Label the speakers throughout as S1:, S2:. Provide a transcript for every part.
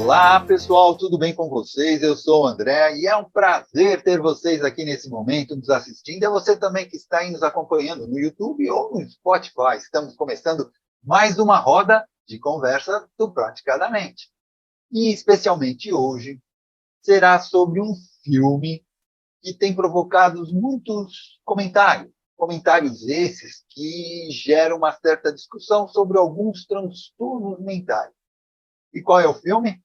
S1: Olá, pessoal, tudo bem com vocês? Eu sou o André e é um prazer ter vocês aqui nesse momento nos assistindo. É você também que está aí nos acompanhando no YouTube ou no Spotify. Estamos começando mais uma roda de conversa do Praticadamente. E especialmente hoje será sobre um filme que tem provocado muitos comentários. Comentários esses que geram uma certa discussão sobre alguns transtornos mentais. E qual é o filme?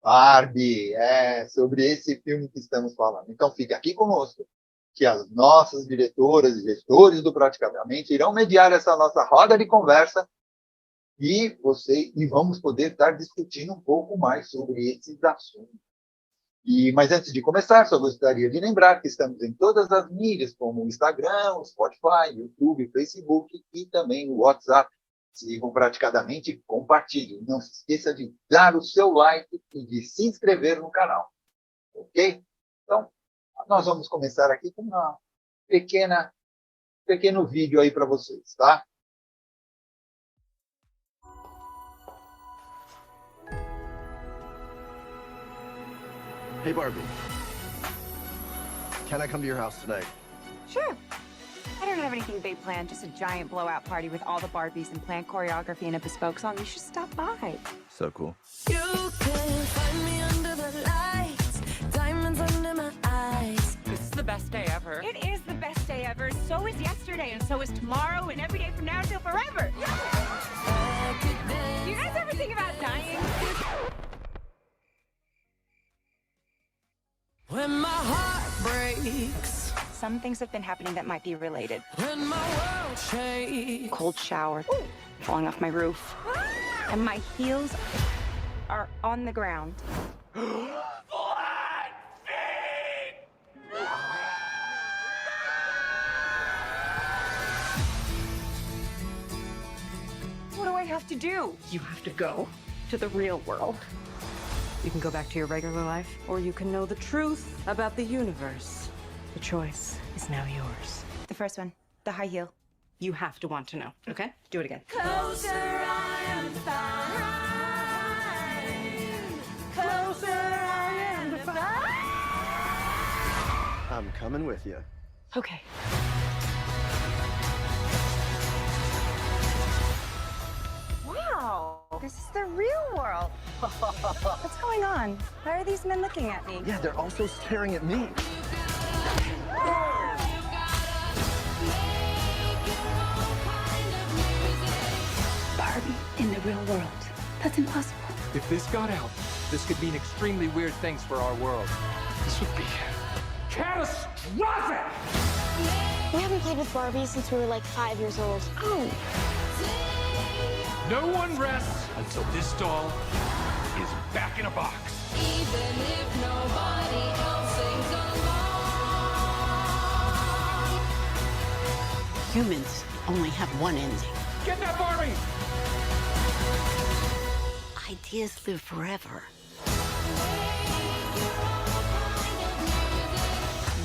S1: Barbie, é sobre esse filme que estamos falando. Então, fique aqui conosco, que as nossas diretoras e gestores do Praticamente irão mediar essa nossa roda de conversa e vamos poder estar discutindo um pouco mais sobre esses assuntos. Mas antes de começar, só gostaria de lembrar que estamos em todas as mídias, como o Instagram, o Spotify, YouTube, Facebook e também o WhatsApp. Sigam Praticadamente e compartilhem. Não se esqueça de dar o seu like e de se inscrever no canal. Ok? Então, nós vamos começar aqui com uma pequeno vídeo aí para vocês, tá?
S2: Hey, Barbie. Can I come to your house tonight?
S3: Sure. I don't have anything big planned, just a giant blowout party with all the Barbies and planned choreography and a bespoke song. You should stop by.
S2: So cool.
S4: You can find me under the lights, diamonds under my eyes.
S5: This is the best day ever.
S3: It is the best day ever. So is yesterday, and so is tomorrow, and every day from now till forever. Do you guys ever think about dying?
S4: When my heart breaks,
S3: Some things have been happening that might be related.
S4: when my world shakes.
S3: Cold shower, falling off my roof, and my heels are on the ground. What do I have to do?
S5: You have to go to the real world. You can go back to your regular life, or you can know the truth about the universe. The choice is now yours.
S3: The first one, the high heel.
S5: You have to want to know, okay? Do it again.
S4: Closer I am defined. Closer I am defined.
S2: I'm coming with you.
S5: Okay.
S3: Wow, this is the real world. What's going on? Why are these men looking at me?
S2: Yeah, they're also staring at me.
S6: Barbie in the real world. That's impossible.
S7: If this got out, this could mean extremely weird things for our world. This would be catastrophic!
S6: We haven't played with Barbie since we were like 5 years old. Oh.
S7: No one rests until this doll is back in a box.
S4: Even if nobody else sings along.
S8: Humans only have one ending.
S7: Get that Barbie!
S8: Ideas live forever.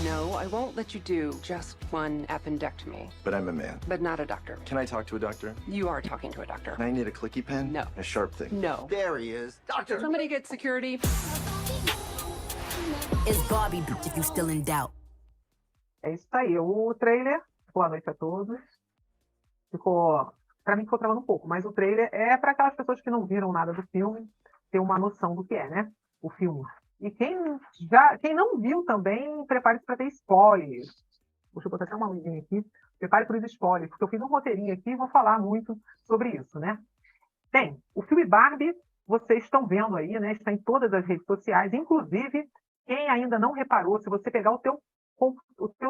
S5: No, I won't let you do just one appendectomy,
S2: But I'm a man.
S5: but not a doctor.
S2: Can I talk to a doctor?
S5: You are talking to a doctor.
S2: And I need a clicky pen?
S5: No.
S2: A sharp thing?
S5: No.
S2: There he is. Doctor!
S5: Somebody get security.
S8: Is Barbie if you still in doubt?
S9: É isso aí, o trailer, boa noite a todos. Pra mim ficou travando um pouco, mas o trailer é para aquelas pessoas que não viram nada do filme, ter uma noção do que é, né? O filme. E quem não viu também, prepare-se para ter spoilers. Deixa eu botar até uma luzinha aqui. Prepare para os spoilers, porque eu fiz um roteirinho aqui e vou falar muito sobre isso, né? Bem, o filme Barbie, vocês estão vendo aí, né? Está em todas as redes sociais, inclusive, quem ainda não reparou, se você pegar o teu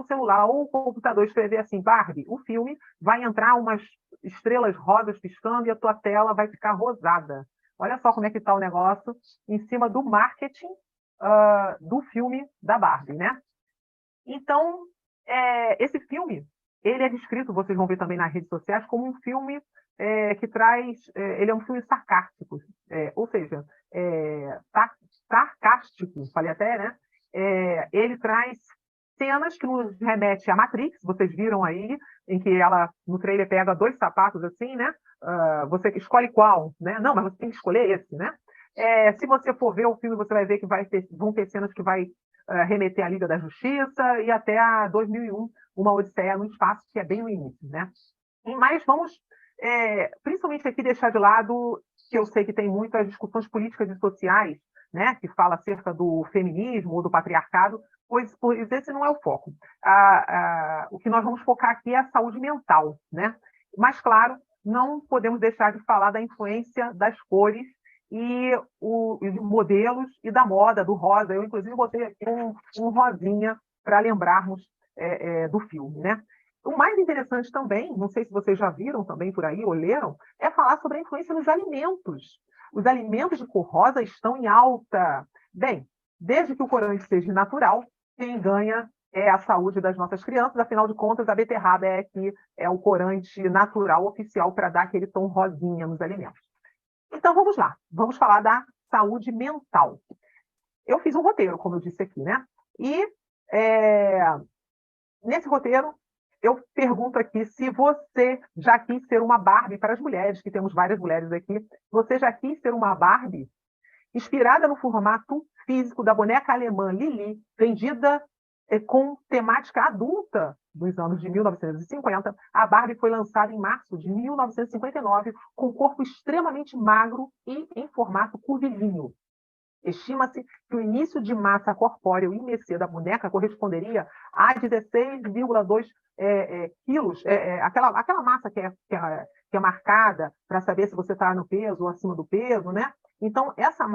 S9: celular ou o computador e escrever assim, Barbie, o filme, vai entrar umas estrelas rosas piscando e a tua tela vai ficar rosada. Olha só como é que está o negócio em cima do marketing do filme da Barbie, né? Então, esse filme, ele é descrito, vocês vão ver também nas redes sociais, como um filme que traz... ele é um filme sarcástico, ou seja, sarcástico, falei até, né? Ele traz cenas que nos remete a Matrix, vocês viram aí, em que ela, no trailer, pega 2 sapatos assim, né? Você escolhe qual, né? Não, mas você tem que escolher esse, né? Se você for ver o filme, você vai ver que vão ter cenas que vai remeter à Liga da Justiça e até a 2001, Uma Odisseia no Espaço, que é bem no início, né? Mas vamos, principalmente aqui, deixar de lado que eu sei que tem muitas discussões políticas e sociais, né, que fala acerca do feminismo ou do patriarcado, pois esse não é o foco. O que nós vamos focar aqui é a saúde mental, né? Mas, claro, não podemos deixar de falar da influência das cores e os modelos e da moda, do rosa. Eu, inclusive, botei aqui um rosinha para lembrarmos do filme, né? O mais interessante também, não sei se vocês já viram também por aí ou leram, é falar sobre a influência nos alimentos. Os alimentos de cor rosa estão em alta. Bem, desde que o corante seja natural, quem ganha é a saúde das nossas crianças. Afinal de contas, a beterraba é o corante natural oficial para dar aquele tom rosinha nos alimentos. Então, vamos lá. Vamos falar da saúde mental. Eu fiz um roteiro, como eu disse aqui, né? E nesse roteiro, eu pergunto aqui se você já quis ser uma Barbie para as mulheres, que temos várias mulheres aqui. Você já quis ser uma Barbie? Inspirada no formato físico da boneca alemã Lili, vendida com temática adulta dos anos de 1950, a Barbie foi lançada em março de 1959 com um corpo extremamente magro e em formato curvilíneo. Estima-se que o início de massa corpórea, o IMC da boneca, corresponderia a 16,2 quilos, aquela massa que é marcada para saber se você está no peso ou acima do peso, né? Então, essa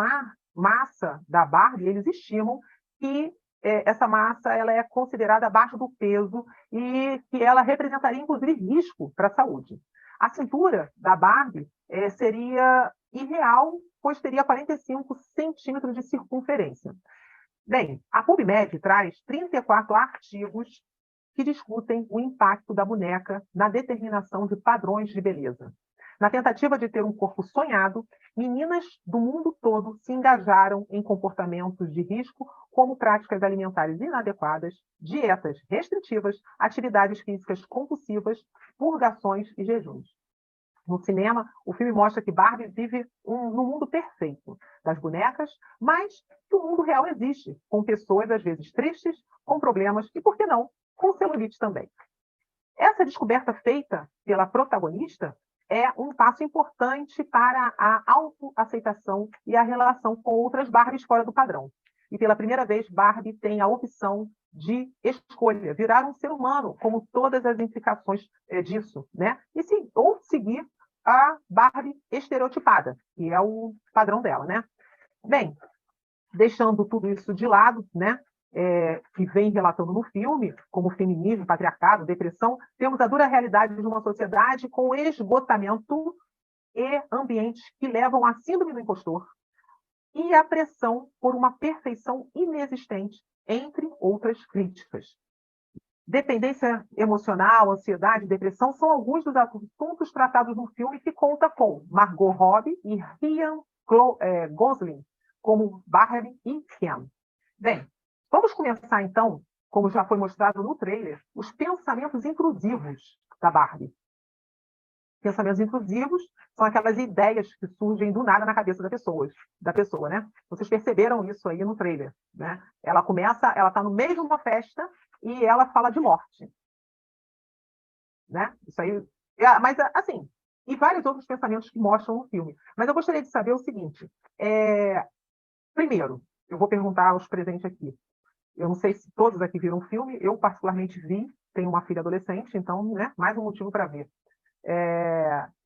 S9: massa da Barbie, eles estimam que essa massa ela é considerada abaixo do peso e que ela representaria, inclusive, risco para a saúde. A cintura da Barbie seria irreal, pois teria 45 centímetros de circunferência. Bem, a PubMed traz 34 artigos que discutem o impacto da boneca na determinação de padrões de beleza. Na tentativa de ter um corpo sonhado, meninas do mundo todo se engajaram em comportamentos de risco, como práticas alimentares inadequadas, dietas restritivas, atividades físicas compulsivas, purgações e jejuns. No cinema, o filme mostra que Barbie vive no mundo perfeito das bonecas, mas que o mundo real existe, com pessoas às vezes tristes, com problemas e, por que não, com celulite também. Essa descoberta feita pela protagonista é um passo importante para a autoaceitação e a relação com outras Barbies fora do padrão. E pela primeira vez, Barbie tem a opção de escolha, virar um ser humano, como todas as implicações disso, né? Ou seguir a Barbie estereotipada, que é o padrão dela, né? Bem, deixando tudo isso de lado, né? Que vem relatando no filme, como feminismo, patriarcado, depressão, temos a dura realidade de uma sociedade com esgotamento e ambientes que levam à síndrome do impostor e à pressão por uma perfeição inexistente, entre outras críticas. Dependência emocional, ansiedade, depressão são alguns dos assuntos tratados no filme, que conta com Margot Robbie e Ryan Gosling como Barbie e Ken. Bem, vamos começar, então, como já foi mostrado no trailer, os pensamentos intrusivos da Barbie. Pensamentos intrusivos são aquelas ideias que surgem do nada na cabeça da pessoa, né? Vocês perceberam isso aí no trailer, né? Ela está no meio de uma festa e ela fala de morte, né? Isso aí, mas assim, e vários outros pensamentos que mostram no filme. Mas eu gostaria de saber o seguinte, primeiro, eu vou perguntar aos presentes aqui. Eu não sei se todos aqui viram o filme, eu particularmente vi, tenho uma filha adolescente, então, né, mais um motivo para ver.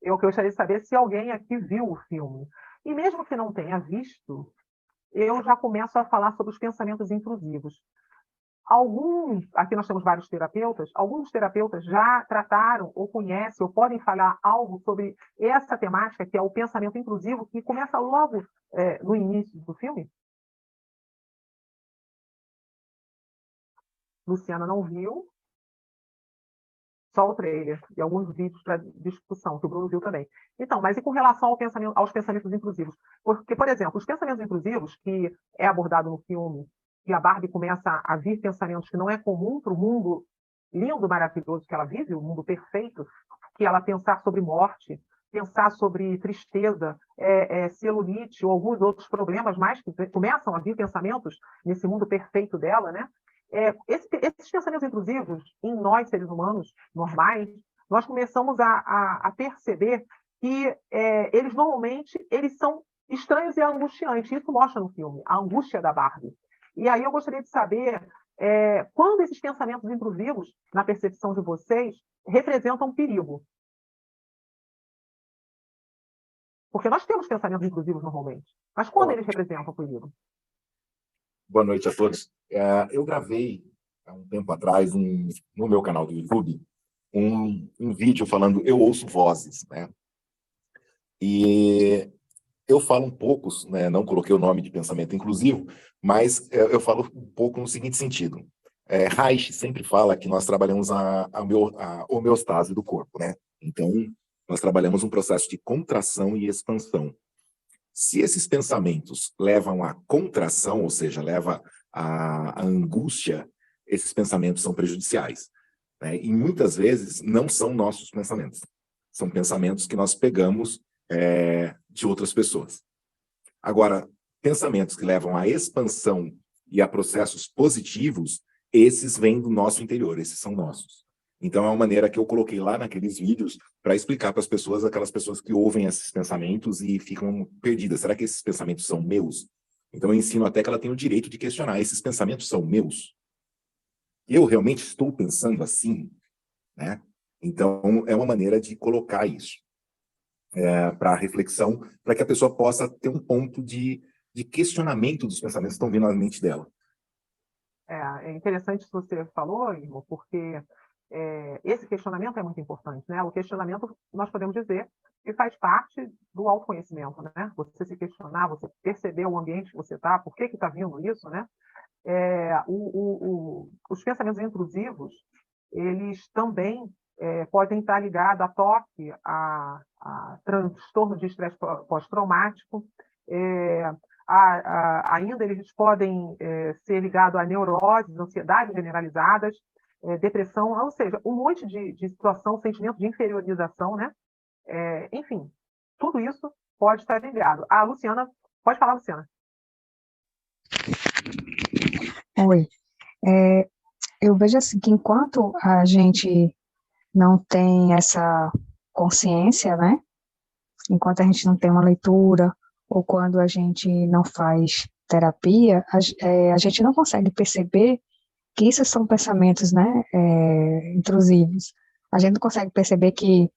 S9: Eu gostaria de saber se alguém aqui viu o filme. E mesmo que não tenha visto, eu já começo a falar sobre os pensamentos intrusivos. Aqui nós temos vários terapeutas, alguns terapeutas já trataram, ou conhecem, ou podem falar algo sobre essa temática, que é o pensamento intrusivo, que começa logo no início do filme. Luciana não viu. Só o trailer e alguns vídeos para discussão, que o Bruno viu também. Então, mas e com relação aos pensamentos intrusivos? Porque, por exemplo, os pensamentos intrusivos, que é abordado no filme, e a Barbie começa a vir pensamentos que não é comum para o mundo lindo, maravilhoso que ela vive, o mundo perfeito, que ela pensar sobre morte, pensar sobre tristeza, celulite ou alguns outros problemas mais que começam a vir pensamentos nesse mundo perfeito dela, né? Esses pensamentos intrusivos em nós, seres humanos normais, nós começamos a perceber que eles normalmente são estranhos e angustiantes. Isso mostra no filme, a angústia da Barbie. E aí eu gostaria de saber quando esses pensamentos intrusivos, na percepção de vocês, representam perigo. Porque nós temos pensamentos intrusivos normalmente. Mas quando eles representam perigo?
S10: Boa noite a todos. Eu gravei, há um tempo atrás, no meu canal do YouTube, um vídeo falando Eu Ouço Vozes, né? E eu falo um pouco, né, não coloquei o nome de pensamento inclusivo, mas eu falo um pouco no seguinte sentido. Reich sempre fala que nós trabalhamos a homeostase do corpo, né? Então, nós trabalhamos um processo de contração e expansão. Se esses pensamentos levam à contração, ou seja, levam à angústia, esses pensamentos são prejudiciais, né? E muitas vezes não são nossos pensamentos. São pensamentos que nós pegamos de outras pessoas. Agora, pensamentos que levam à expansão e a processos positivos, esses vêm do nosso interior, esses são nossos. Então, é uma maneira que eu coloquei lá naqueles vídeos para explicar para as pessoas, aquelas pessoas que ouvem esses pensamentos e ficam perdidas. Será que esses pensamentos são meus? Então, eu ensino até que ela tem o direito de questionar. Esses pensamentos são meus? Eu realmente estou pensando assim? Né? Então, é uma maneira de colocar isso para reflexão, para que a pessoa possa ter um ponto de questionamento dos pensamentos que estão vindo na mente dela.
S9: É interessante isso que você falou, Igor, porque esse questionamento é muito importante, né? O questionamento, nós podemos dizer, que faz parte do autoconhecimento, né? Você se questionar, você perceber o ambiente que você está, por que está vindo isso, né? Os pensamentos intrusivos, eles também podem estar ligados a toque, a transtorno de estresse pós-traumático, ainda eles podem ser ligados a neuroses, ansiedades generalizadas, depressão, ou seja, um monte de situação, sentimento de inferiorização, né? Enfim, tudo isso pode estar ligado. A Luciana, pode falar, Luciana.
S11: Oi. Eu vejo assim que enquanto a gente não tem essa consciência, né? Enquanto a gente não tem uma leitura, ou quando a gente não faz terapia, a gente não consegue perceber que isso são pensamentos, né, intrusivos. A gente não consegue perceber que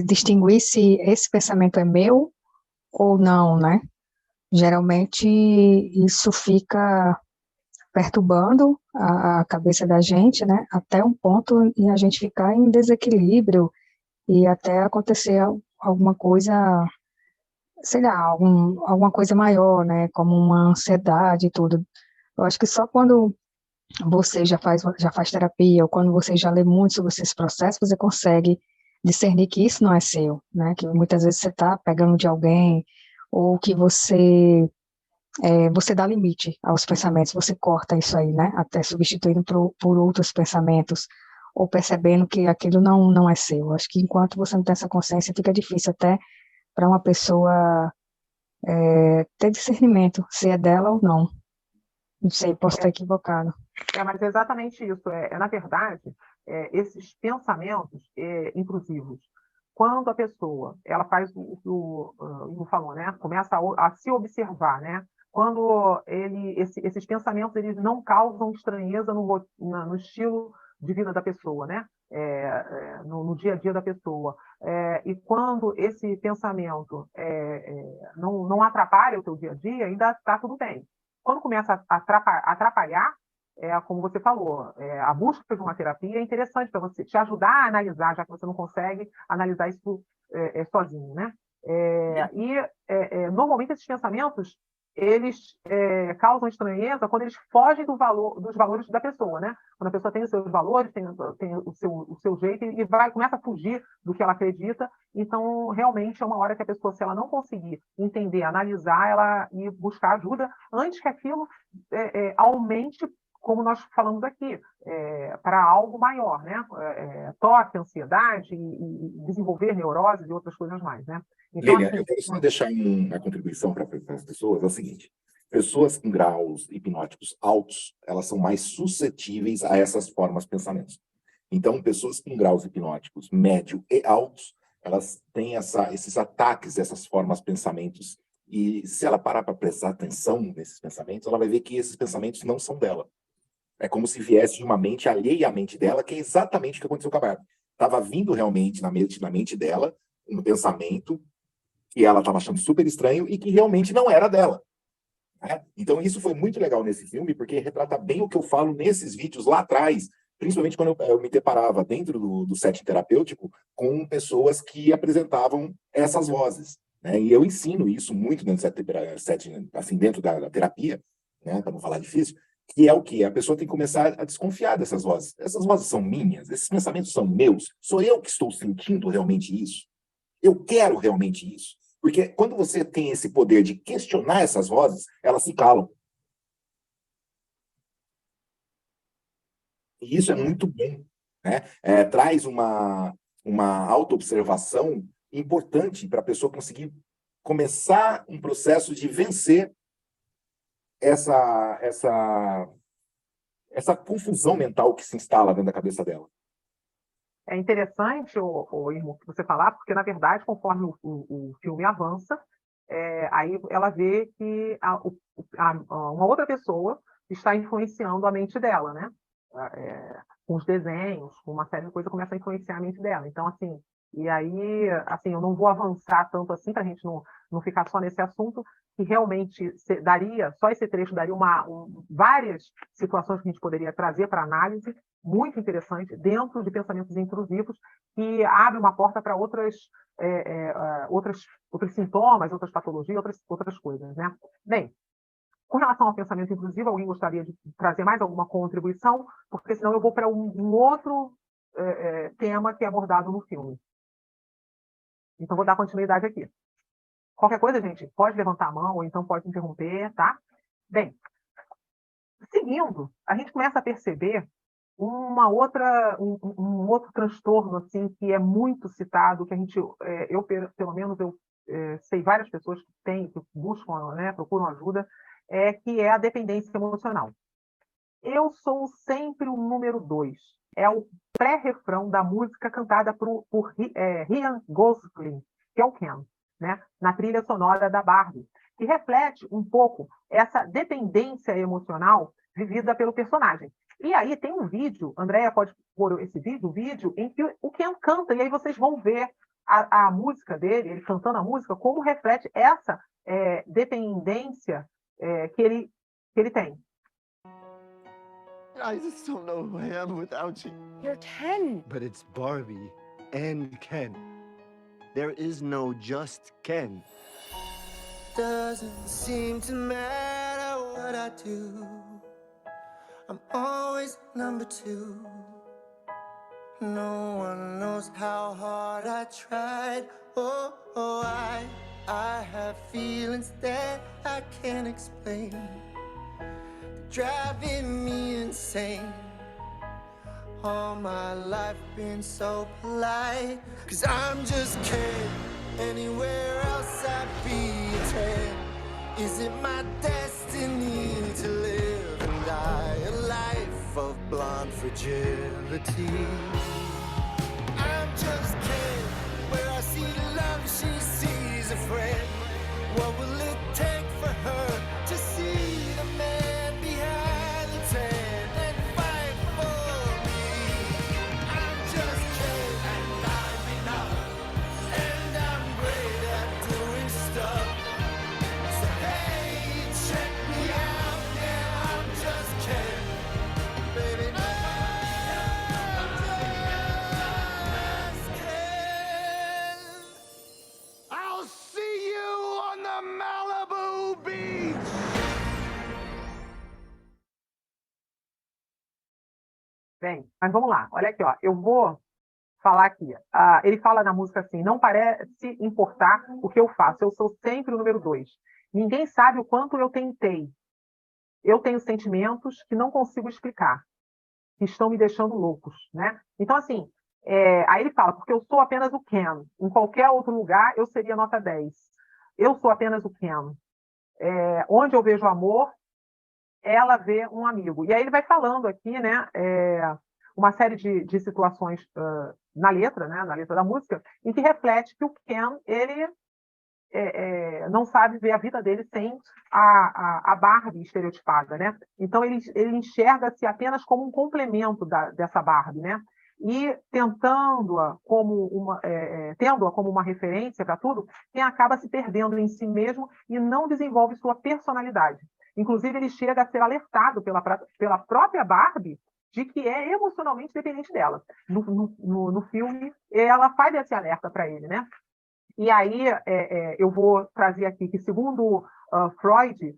S11: distinguir se esse pensamento é meu ou não, né? Geralmente isso fica perturbando a cabeça da gente, né, até um ponto em a gente ficar em desequilíbrio e até acontecer alguma coisa, sei lá, alguma coisa maior, né, como uma ansiedade e tudo. Eu acho que só quando você já faz terapia, ou quando você já lê muito sobre esses processos, você consegue discernir que isso não é seu, né? Que muitas vezes você está pegando de alguém, ou que você dá limite aos pensamentos, você corta isso aí, né? Até substituindo por outros pensamentos, ou percebendo que aquilo não é seu. Acho que enquanto você não tem essa consciência, fica difícil até para uma pessoa ter discernimento, se é dela ou não. Não sei, posso estar equivocado.
S9: Mas é exatamente isso. Na verdade, esses pensamentos intrusivos, quando a pessoa ela faz o que o Igor falou, né? Começa a se observar, né? Quando esses pensamentos eles não causam estranheza no estilo de vida da pessoa, né? No dia a dia da pessoa. E quando esse pensamento não atrapalha o teu dia a dia, ainda está tudo bem. Quando começa a atrapalhar, como você falou, a busca de uma terapia é interessante para você te ajudar a analisar, já que você não consegue analisar isso sozinho, né? Normalmente esses pensamentos eles causam estranheza quando eles fogem dos valores da pessoa, né? Quando a pessoa tem os seus valores, tem o seu jeito e começa a fugir do que ela acredita. Então, realmente, é uma hora que a pessoa, se ela não conseguir entender, analisar, ela ir buscar ajuda antes que aquilo aumente como nós falamos aqui, para algo maior, né? Toque, ansiedade e desenvolver neuroses e outras coisas mais, né? Então,
S10: Lilian,
S9: assim,
S10: eu quero só deixar uma contribuição para as pessoas, é o seguinte, pessoas com graus hipnóticos altos, elas são mais suscetíveis a essas formas de pensamentos. Então, pessoas com graus hipnóticos médio e altos, elas têm esses ataques, essas formas de pensamentos. E se ela parar para prestar atenção nesses pensamentos, ela vai ver que esses pensamentos não são dela. É como se viesse de uma mente alheia à mente dela, que é exatamente o que aconteceu com a Barbie. Estava vindo realmente na mente dela um pensamento que ela estava achando super estranho e que realmente não era dela. Né? Então, isso foi muito legal nesse filme, porque retrata bem o que eu falo nesses vídeos lá atrás, principalmente quando eu me deparava dentro do setting terapêutico com pessoas que apresentavam essas vozes. Né? E eu ensino isso muito dentro do setting, assim, dentro da terapia, né? Para não falar difícil, que é o quê? A pessoa tem que começar a desconfiar dessas vozes. Essas vozes são minhas, esses pensamentos são meus, sou eu que estou sentindo realmente isso? Eu quero realmente isso? Porque quando você tem esse poder de questionar essas vozes, elas se calam. E isso é muito bom, né? Traz uma autoobservação importante para a pessoa conseguir começar um processo de vencer essa confusão mental que se instala dentro da cabeça dela.
S9: é interessante, o Irmo, que você falar, porque, na verdade, conforme o filme avança, aí ela vê que uma outra pessoa está influenciando a mente dela, né? Com os desenhos, com uma série de coisas, começa a influenciar a mente dela. Então, assim, e aí, assim, eu não vou avançar tanto assim, para a gente não ficar só nesse assunto, que realmente só esse trecho daria várias situações que a gente poderia trazer para análise, muito interessante, dentro de pensamentos intrusivos, que abre uma porta para outros sintomas, outras patologias, outras coisas, né? Bem, com relação ao pensamento intrusivo, alguém gostaria de trazer mais alguma contribuição? Porque senão eu vou para um outro tema que é abordado no filme. Então, vou dar continuidade aqui. Qualquer coisa, gente, pode levantar a mão ou então pode interromper, tá? Bem, seguindo, a gente começa a perceber um outro transtorno assim que é muito citado, que a gente, pelo menos eu sei várias pessoas que buscam, né, procuram ajuda, que é a dependência emocional. Eu sou sempre o número 2. É o pré-refrão da música cantada por Ryan Gosling, que é o Ken, né, na trilha sonora da Barbie, que reflete um pouco essa dependência emocional vivida pelo personagem. E aí tem um vídeo, Andréia pode pôr esse vídeo em que o Ken canta, e aí vocês vão ver a música dele, ele cantando a música, como reflete essa dependência que ele tem.
S2: I just don't know who I am without you.
S5: You're Ken.
S2: But it's Barbie and Ken. There is no just Ken.
S4: Doesn't seem to matter what I do. I'm always number 2. No one knows how hard I tried. Oh, I have feelings that I can't explain, driving me insane. All my life been so polite, 'cause I'm just Ken. Anywhere else I'd be a 10. Is it my destiny to live and die a life of blonde fragility? I'm just Ken. Where I see love, she sees a friend. What will it take for her to see the man behind the tent and fight for me? I'm just Ken, and I'm enough, and I'm great at doing stuff. So hey, check me out, yeah, I'm just Ken, baby. I'm just Ken.
S2: I'll see you on the Malibu beach!
S9: Bem, mas vamos lá. Olha aqui, ó. Eu vou falar aqui. Ele fala na música assim: não parece importar o que eu faço, eu sou sempre o número 2. Ninguém sabe o quanto eu tentei. eu tenho sentimentos que não consigo explicar, que estão me deixando loucos, né? Então, assim, aí ele fala, porque eu sou apenas o Ken. Em qualquer outro lugar, eu seria nota 10. Eu sou apenas o Ken. Onde eu vejo amor, ela vê um amigo. E aí ele vai falando aqui, né, uma série de situações na letra, né, na letra da música, em que reflete que o Ken, ele não sabe ver a vida dele sem a Barbie estereotipada, né? Então ele enxerga-se apenas como um complemento dessa Barbie, né? E tendo-a como uma referência para tudo, quem acaba se perdendo em si mesmo e não desenvolve sua personalidade. Inclusive, ele chega a ser alertado pela própria Barbie de que é emocionalmente dependente dela. No filme, ela faz esse alerta para ele, né? E aí eu vou trazer aqui que, segundo Freud,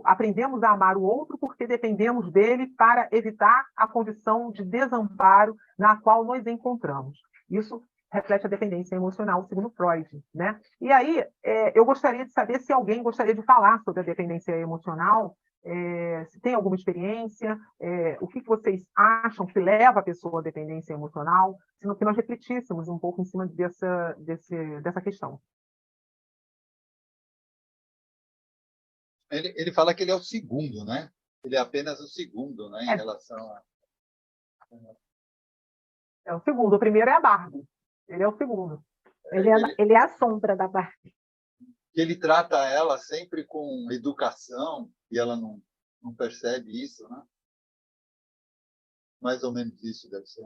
S9: aprendemos a amar o outro porque dependemos dele para evitar a condição de desamparo na qual nos encontramos. Isso reflete a dependência emocional, segundo Freud, né? E aí eu gostaria de saber se alguém gostaria de falar sobre a dependência emocional, se tem alguma experiência, o que vocês acham que leva a pessoa à dependência emocional, que nós refletíssemos um pouco em cima dessa questão.
S1: Ele fala que ele é o segundo, né? Ele é apenas o segundo, né, em relação a...
S9: É o segundo. O primeiro é a Barbie. Ele é o segundo.
S12: Ele é a sombra da Barbie.
S1: Ele trata ela sempre com educação e ela não percebe isso, né? Mais ou menos isso deve ser.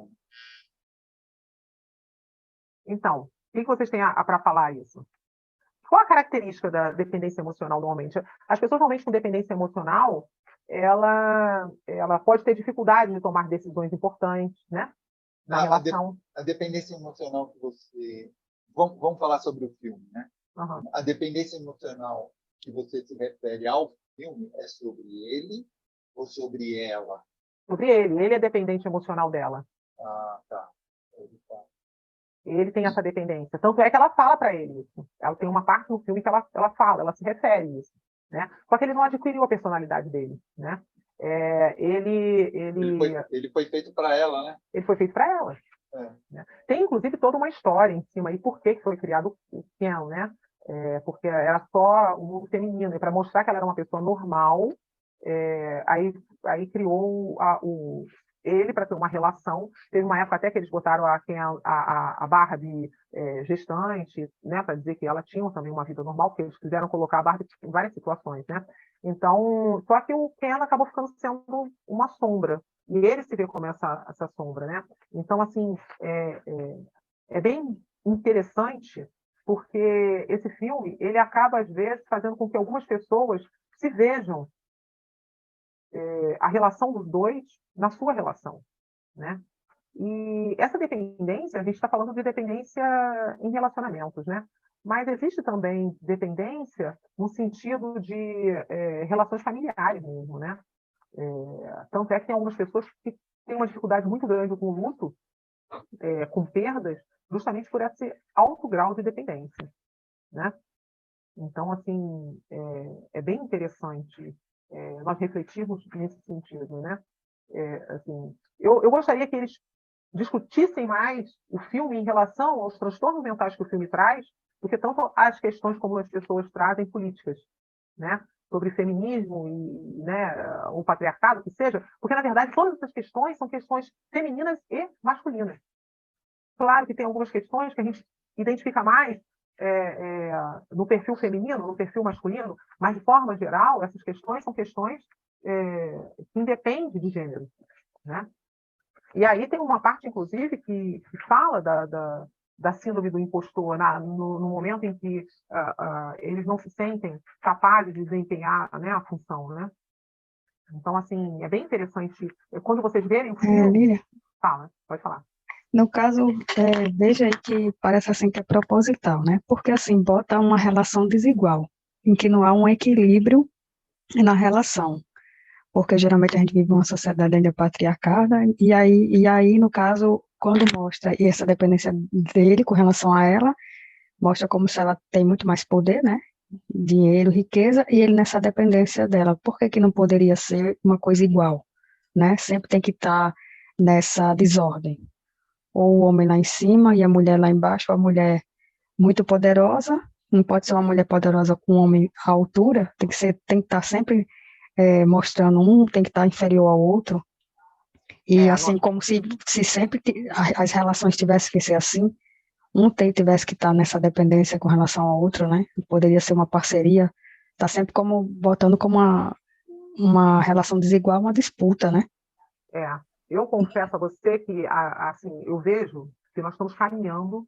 S9: Então, o que vocês têm para falar isso? Qual a característica da dependência emocional normalmente? As pessoas normalmente com dependência emocional, ela pode ter dificuldade de tomar decisões importantes, né? Na relação.
S1: A dependência emocional que você... Vamos falar sobre o filme, né?
S9: Uhum.
S1: A dependência emocional que você se refere ao filme é sobre ele ou sobre ela?
S9: Sobre ele. Ele é dependente emocional dela.
S1: Ah, tá.
S9: Ele tem essa dependência. Tanto é que ela fala para ele isso. Ela tem uma parte no filme que ela fala, ela se refere a isso, né? Só que ele não adquiriu a personalidade dele, né?
S1: Ele foi feito para ela, né?
S9: Ele foi feito para ela. Né? Tem, inclusive, toda uma história em cima aí por que foi criado o Ken, né? Porque era só o mundo feminino. E para mostrar que ela era uma pessoa normal, aí criou ele para ter uma relação. Teve uma época até que eles botaram a Barbie gestante, né, para dizer que ela tinha também uma vida normal, porque eles quiseram colocar a Barbie em várias situações, né? Então, só que o Ken acabou ficando sendo uma sombra, e ele se vê como essa sombra, né? Então, assim, é bem interessante, porque esse filme ele acaba, às vezes, fazendo com que algumas pessoas se vejam a relação dos dois na sua relação, né? E essa dependência, a gente está falando de dependência em relacionamentos, né? Mas existe também dependência no sentido de relações familiares mesmo, né? Tanto é que tem algumas pessoas que têm uma dificuldade muito grande com o luto, com perdas, justamente por esse alto grau de dependência, né? Então, assim, é bem interessante nós refletirmos nesse sentido, né? Assim, eu gostaria que eles discutissem mais o filme em relação aos transtornos mentais que o filme traz, do que tanto as questões como as pessoas trazem políticas, né? Sobre feminismo e, né, o patriarcado, que seja, porque, na verdade, todas essas questões são questões femininas e masculinas. Claro que tem algumas questões que a gente identifica mais no perfil feminino, no perfil masculino, mas, de forma geral, essas questões são questões que independem de gênero, né? E aí tem uma parte, inclusive, que fala da síndrome do impostor, no momento em que eles não se sentem capazes de desempenhar, né, a função, né? Então, assim, é bem interessante. Quando vocês verem o filme...
S11: Lília,
S9: pode falar.
S11: No caso, veja aí que parece assim que é proposital, né? Porque assim, bota uma relação desigual, em que não há um equilíbrio na relação. Porque geralmente a gente vive uma sociedade ainda patriarcada, e aí, no caso, quando mostra essa dependência dele com relação a ela, mostra como se ela tem muito mais poder, né? dinheiro, riqueza, e ele nessa dependência dela. Por que que não poderia ser uma coisa igual, né? Sempre tem que estar nessa desordem. Ou o homem lá em cima e a mulher lá embaixo, ou a mulher muito poderosa, não pode ser uma mulher poderosa com um homem à altura, tem que estar sempre mostrando um, tem que estar inferior ao outro. E assim, como se sempre as relações tivessem que ser assim, tivesse que estar nessa dependência com relação ao outro, né? Poderia ser uma parceria, tá sempre botando como uma relação desigual, uma disputa, né?
S9: Eu confesso a você que, assim, eu vejo que nós estamos caminhando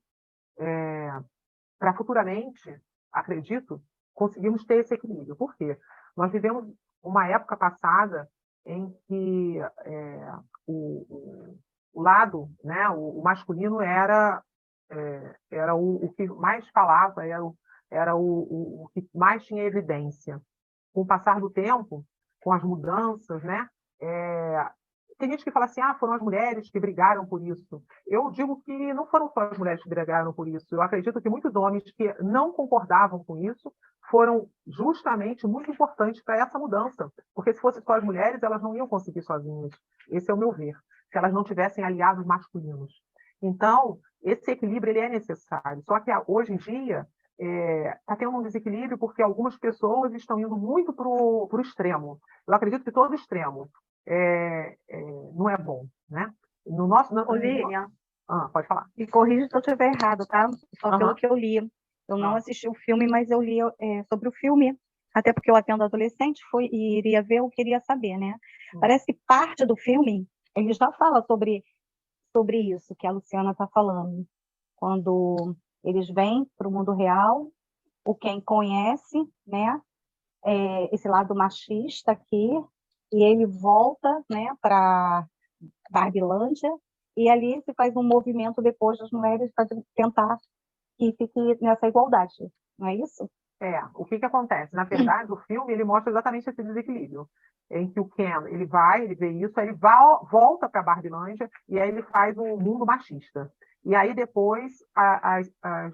S9: para futuramente, acredito, conseguirmos ter esse equilíbrio. Por quê? Nós vivemos uma época passada em que o lado, né, o masculino era o que mais falava, era o que mais tinha evidência. Com o passar do tempo, com as mudanças, né, tem gente que fala assim, foram as mulheres que brigaram por isso. Eu digo que não foram só as mulheres que brigaram por isso. Eu acredito que muitos homens que não concordavam com isso foram justamente muito importantes para essa mudança. Porque se fossem só as mulheres, elas não iam conseguir sozinhas. Esse é o meu ver. Se elas não tivessem aliados masculinos. Então, esse equilíbrio ele é necessário. Só que hoje em dia está tendo um desequilíbrio porque algumas pessoas estão indo muito para o extremo. Eu acredito que todo extremo não é bom, né? No nosso,
S12: Olivia,
S9: pode falar.
S12: me corrija se eu estiver errado, tá? Só pelo que eu li. Eu não assisti o filme, mas eu li sobre o filme, até porque eu atendo adolescente, e iria ver, eu queria saber, né? Parece que parte do filme, ele já fala sobre isso que a Luciana está falando. Quando eles vêm para o mundo real, quem conhece, né? Esse lado machista aqui, e ele volta, né, para Barbilândia, e ali se faz um movimento depois das mulheres para tentar que fique nessa igualdade, não é isso?
S9: O que acontece? Na verdade, o filme ele mostra exatamente esse desequilíbrio, em que o Ken ele vê isso, aí ele volta para Barbilândia e aí ele faz um mundo machista. E aí depois as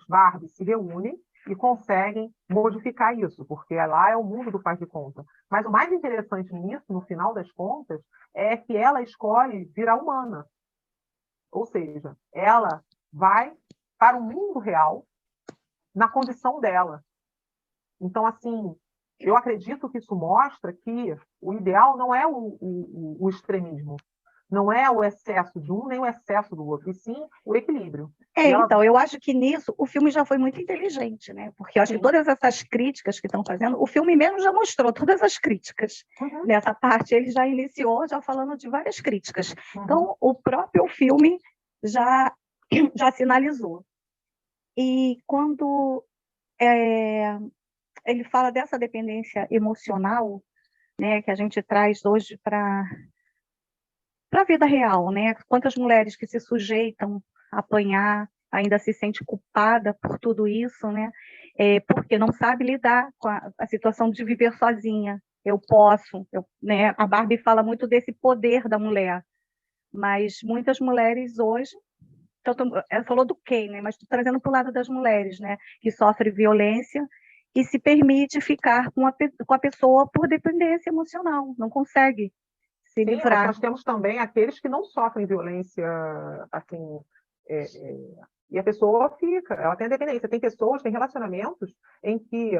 S9: Barbies se reúnem e conseguem modificar isso, porque lá é o mundo do faz de conta. Mas o mais interessante nisso, no final das contas, é que ela escolhe virar humana. Ou seja, ela vai para o mundo real na condição dela. Então, assim, eu acredito que isso mostra que o ideal não é o extremismo, não é o excesso de um nem o excesso do outro, e sim o equilíbrio.
S12: Então, eu acho que nisso o filme já foi muito inteligente, né? Porque eu acho que todas essas críticas que estão fazendo, o filme mesmo já mostrou todas as críticas. Nessa parte, ele já iniciou já falando de várias críticas. Então, o próprio filme já sinalizou. E quando ele fala dessa dependência emocional, né, que a gente traz hoje para a vida real, né? Quantas mulheres que se sujeitam a apanhar, ainda se sente culpada por tudo isso, né? Porque não sabe lidar com a situação de viver sozinha. Eu posso, né? A Barbie fala muito desse poder da mulher, mas muitas mulheres hoje, ela falou do Ken, né? Mas estou trazendo para o lado das mulheres, né? Que sofrem violência e se permite ficar com a pessoa por dependência emocional, não consegue se livrar.
S9: Nós temos também aqueles que não sofrem violência, assim, e a pessoa fica, ela tem a dependência. Tem pessoas, tem relacionamentos em que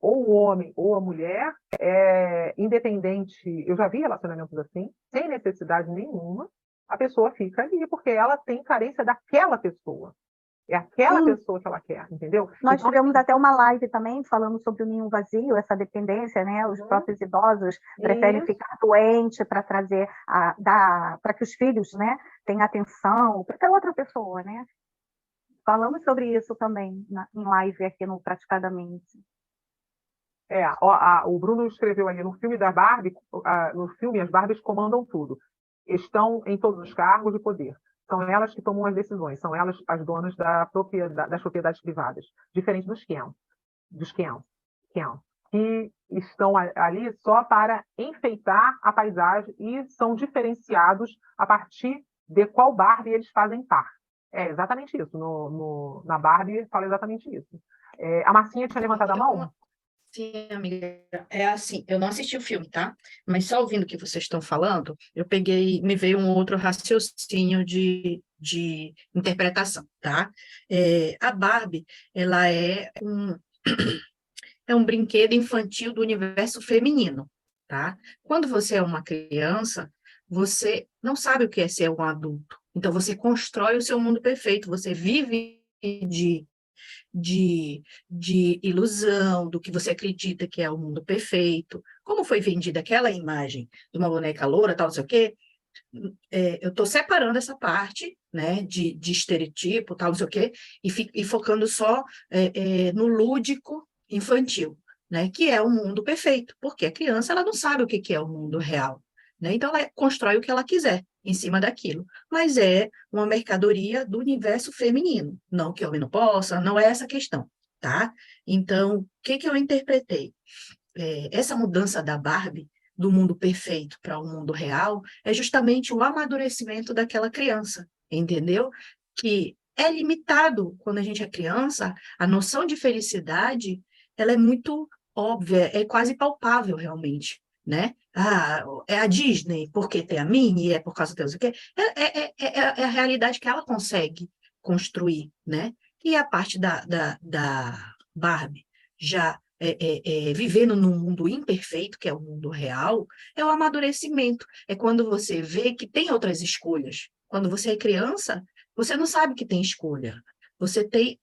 S9: ou o homem ou a mulher é independente. Eu já vi relacionamentos assim, sem necessidade nenhuma, a pessoa fica ali porque ela tem carência daquela pessoa. É aquela pessoa que ela quer, entendeu?
S12: Nós tivemos até uma live também falando sobre o ninho vazio, essa dependência, né? Os próprios idosos preferem ficar doentes para trazer, para que os filhos, né, tenham atenção para outra pessoa, né? Falamos sobre isso também em live aqui no Praticadamente.
S9: O Bruno escreveu ali no filme da Barbie, no filme as Barbies comandam tudo. Estão em todos os cargos de poder. São elas que tomam as decisões, são elas as donas das propriedades privadas, diferente dos Ken, que estão ali só para enfeitar a paisagem e são diferenciados a partir de qual Barbie eles fazem par. É exatamente isso. Na Barbie fala exatamente isso. A Marcinha tinha levantado a mão.
S13: Sim, amiga, é assim, eu não assisti o filme, tá? Mas só ouvindo o que vocês estão falando, me veio um outro raciocínio de interpretação, tá? A Barbie, ela é um brinquedo infantil do universo feminino, tá? Quando você é uma criança, você não sabe o que é ser um adulto. Então, você constrói o seu mundo perfeito, você vive de ilusão, do que você acredita que é o mundo perfeito. Como foi vendida aquela imagem de uma boneca loura, tal, não sei o quê, eu estou separando essa parte, né, de estereotipo, tal, não sei o quê, e focando só no lúdico infantil, né, que é o mundo perfeito, porque a criança ela não sabe o que é o mundo real, né, então ela constrói o que ela quiser em cima daquilo, mas é uma mercadoria do universo feminino, não que o homem não possa, não é essa a questão, tá? Então, o que eu interpretei? Essa mudança da Barbie do mundo perfeito para o mundo real é justamente o amadurecimento daquela criança, entendeu? Que é limitado quando a gente é criança, a noção de felicidade, ela é muito óbvia, é quase palpável realmente, né? Ah, é a Disney, porque tem a Minnie, é por causa de Deus, o quê? É a realidade que ela consegue construir, né? E a parte da Barbie já vivendo num mundo imperfeito, que é o mundo real, é o amadurecimento. É quando você vê que tem outras escolhas. Quando você é criança, você não sabe que tem escolha. Você tem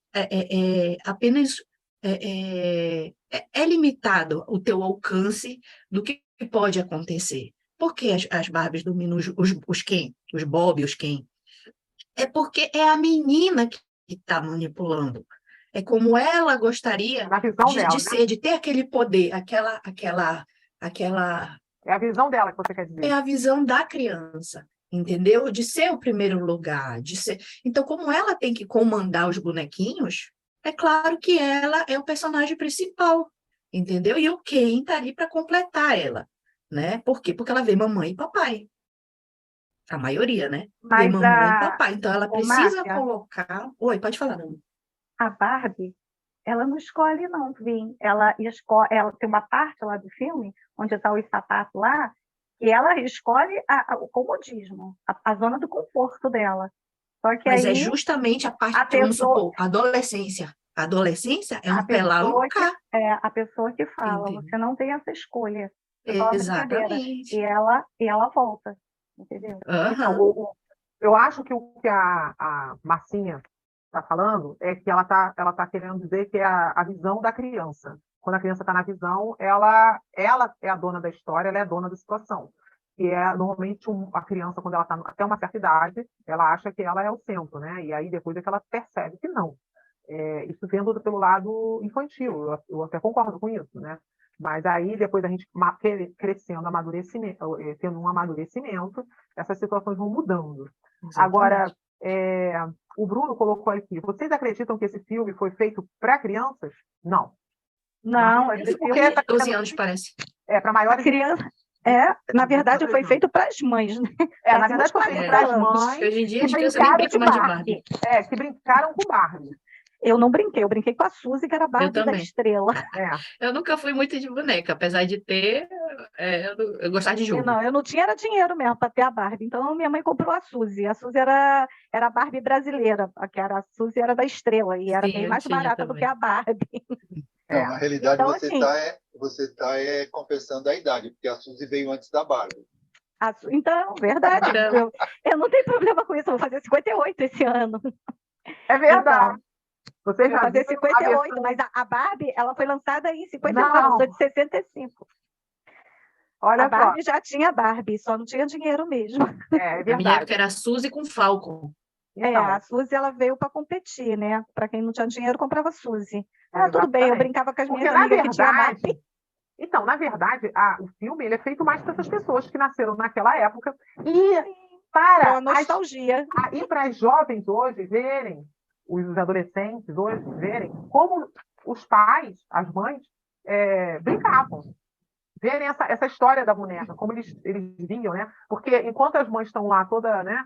S13: apenas é limitado o teu alcance do que pode acontecer. Por que as Barbies dominam os Ken, os Bob, os Ken? É porque é a menina que está manipulando. É como ela gostaria
S9: Na visão dela,
S13: de
S9: né?
S13: ser, de ter aquele poder, aquela.
S9: É a visão dela que você quer dizer.
S13: É a visão da criança, entendeu? De ser o primeiro lugar, de ser. Então, como ela tem que comandar os bonequinhos, é claro que ela é o personagem principal, entendeu? E o Ken está ali para completar ela, né? Por quê? Porque ela vê mamãe e papai. A maioria, né? Vê
S12: Mas
S13: mamãe e papai. Então, ela precisa
S12: Márcia,
S13: colocar. Oi, pode falar, Dani.
S12: a Barbie, ela não escolhe não, Vim. Ela tem uma parte lá do filme onde está os sapatos lá, e ela escolhe o comodismo, a zona do conforto dela. Só que
S13: Mas é
S12: aí
S13: justamente a parte,
S12: a
S13: vamos
S12: pessoa,
S13: supor, adolescência. A adolescência é
S12: a
S13: um pé lá no
S12: pessoa que
S13: cá.
S12: a pessoa que fala,
S13: Entendeu?
S12: você não tem essa escolha. É só uma brincadeira.
S13: Exatamente.
S12: E ela volta, entendeu?
S9: Então,
S13: Aham.
S9: eu acho que o que a Marcinha está falando é que ela tá querendo dizer que é a visão da criança. Quando a criança está na visão, ela é a dona da história, ela é a dona da situação. E normalmente a criança, quando ela está até uma certa idade, ela acha que ela é o centro, né? E aí depois é que ela percebe que não. Isso vendo pelo lado infantil, eu até concordo com isso, né? Mas aí, depois da gente crescendo, tendo um amadurecimento, essas situações vão mudando. Agora, o Bruno colocou aqui, vocês acreditam que esse filme foi feito para crianças? Não.
S12: Não, esse
S13: Porque
S12: filme...
S13: 12 anos, parece.
S9: Para maiores...
S12: A criança... na verdade, foi feito para as mães, né?
S9: Na verdade, foi feito para as mães
S13: Hoje em dia,
S9: que
S13: as crianças nem brincam mais de Barbie.
S9: que brincaram com Barbie.
S12: Eu não brinquei, eu brinquei com a Suzy, que era a Barbie da estrela.
S13: Eu nunca fui muito de boneca, apesar de ter, eu gostava de jogo.
S12: Não, eu não tinha era dinheiro mesmo para ter a Barbie, então minha mãe comprou a Suzy. A Suzy era a Barbie brasileira, a Suzy era da estrela, e era
S13: Sim,
S12: bem
S13: eu
S12: mais
S13: tinha
S12: barata do
S13: também.
S12: que a Barbie.
S1: Então, na realidade,
S12: Então,
S1: você está confessando a idade, porque a Suzy veio antes da Barbie.
S12: Então, verdade. Eu não tenho problema com isso, eu vou fazer 58 esse ano.
S9: É verdade.
S12: Você já fazer 58, mas a Barbie, ela foi lançada em 59, eu sou de 65.
S9: Olha
S12: a Barbie já tinha Barbie, só não tinha dinheiro mesmo.
S9: É verdade.
S13: A minha época era a Suzy com Falcon.
S12: Então, a Suzy, ela veio para competir, né? Para quem não tinha dinheiro, comprava a Suzy. Tudo bem, eu brincava com as minhas amigas que tinha Barbie.
S9: Então, na verdade, o filme ele é feito mais para essas pessoas que nasceram naquela época e para
S12: a nostalgia.
S9: E para as jovens hoje verem, os adolescentes hoje verem como os pais, as mães, brincavam. Verem essa história da boneca, como eles viam, né? Porque enquanto as mães estão lá toda, né,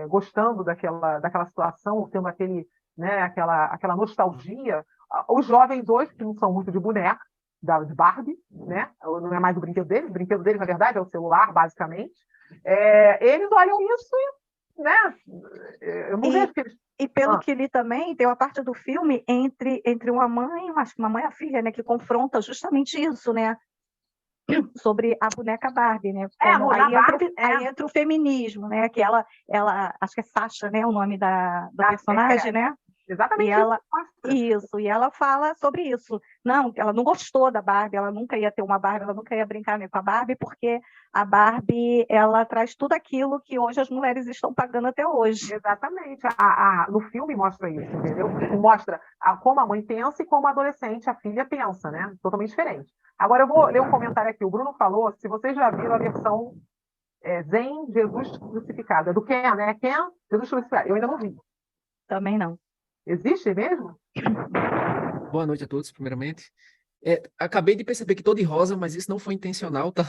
S9: gostando daquela situação, tendo aquela nostalgia, os jovens hoje, que não são muito de boneca, de Barbie, né? Não é mais o brinquedo dele, na verdade, é o celular, basicamente. Eles olham isso e, né? Eu não vejo que eles...
S12: E pelo que li também, tem uma parte do filme entre uma mãe, acho que uma mãe e a filha, né, que confronta justamente isso, né? Sobre a boneca Barbie, né? Aí entra o feminismo, né? Que ela, acho que é Sasha, né? O nome da personagem, né?
S9: Exatamente.
S12: E ela fala sobre isso. Não, ela não gostou da Barbie, ela nunca ia ter uma Barbie, ela nunca ia brincar, né, com a Barbie, porque a Barbie, ela traz tudo aquilo que hoje as mulheres estão pagando até hoje.
S9: Exatamente. No filme mostra isso, entendeu? Mostra como a mãe pensa e como a adolescente, a filha, pensa, né? Totalmente diferente. Agora eu vou ler um comentário aqui. O Bruno falou, se vocês já viram a versão Zen Jesus Crucificado. É do Ken, né? Ken, Jesus Crucificado. Eu ainda não vi.
S12: Também não.
S9: Existe mesmo?
S14: Boa noite a todos, primeiramente. Acabei de perceber que estou de rosa, mas isso não foi intencional, tá?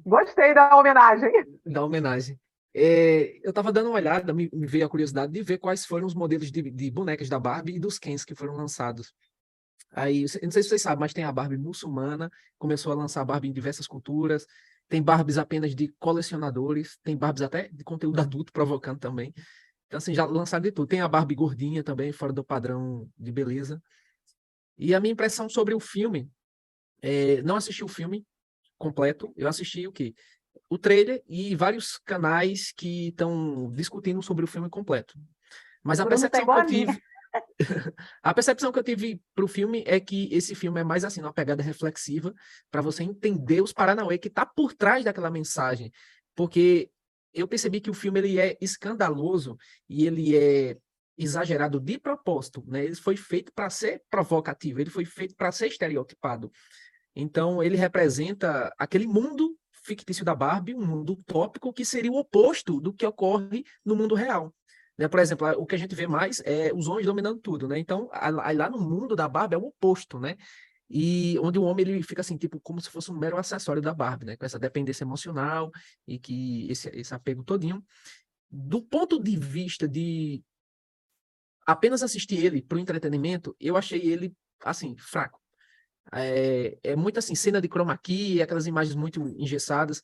S9: Gostei da homenagem.
S14: Da homenagem. Eu estava dando uma olhada, me veio a curiosidade de ver quais foram os modelos de bonecas da Barbie e dos Kens que foram lançados. Aí, eu não sei se vocês sabem, mas tem a Barbie muçulmana, começou a lançar a Barbie em diversas culturas, tem Barbies apenas de colecionadores, tem Barbies até de conteúdo adulto provocando também. Então, assim, já lançaram de tudo. Tem a Barbie gordinha também, fora do padrão de beleza. E a minha impressão sobre o filme, não assisti o filme completo, eu assisti o quê? O trailer e vários canais que estão discutindo sobre o filme completo. Mas a percepção que eu tive... A percepção que eu tive para o filme é que esse filme é mais assim, uma pegada reflexiva, para você entender os paranauê que está por trás daquela mensagem. Porque eu percebi que o filme ele é escandaloso e ele é exagerado de propósito, né? Ele foi feito para ser provocativo, ele foi feito para ser estereotipado. Então, ele representa aquele mundo fictício da Barbie, um mundo utópico que seria o oposto do que ocorre no mundo real. Né? Por exemplo, o que a gente vê mais é os homens dominando tudo, né? Então, lá no mundo da Barbie é o oposto, né? E onde o homem ele fica assim, tipo, como se fosse um mero acessório da Barbie, né? Com essa dependência emocional e que esse apego todinho. Do ponto de vista de apenas assistir ele para o entretenimento, eu achei ele, assim, fraco. É muito assim, cena de chroma key, aquelas imagens muito engessadas.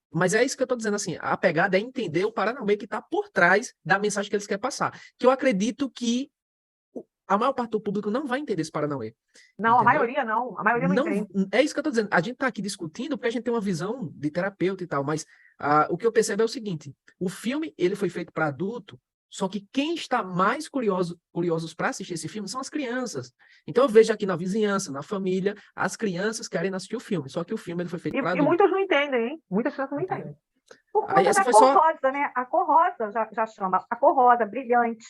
S14: Mas é isso que eu estou dizendo, assim, a pegada é entender o paranauê que está por trás da mensagem que eles querem passar. Que eu acredito que a maior parte do público não vai entender esse paranauê.
S9: Não, entendeu? A maioria não. A maioria não entende.
S14: É isso que eu estou dizendo. A gente está aqui discutindo porque a gente tem uma visão de terapeuta e tal, mas o que eu percebo é o seguinte, o filme ele foi feito para adulto, só que quem está mais curiosos para assistir esse filme são as crianças. Então eu vejo aqui na vizinhança, na família, as crianças querem assistir o filme, só que o filme ele foi feito para adulto.
S9: E muitas não entendem, hein? Muitas crianças não entendem.
S12: Por conta da cor rosa, né? A cor rosa já chama. A cor rosa, brilhante,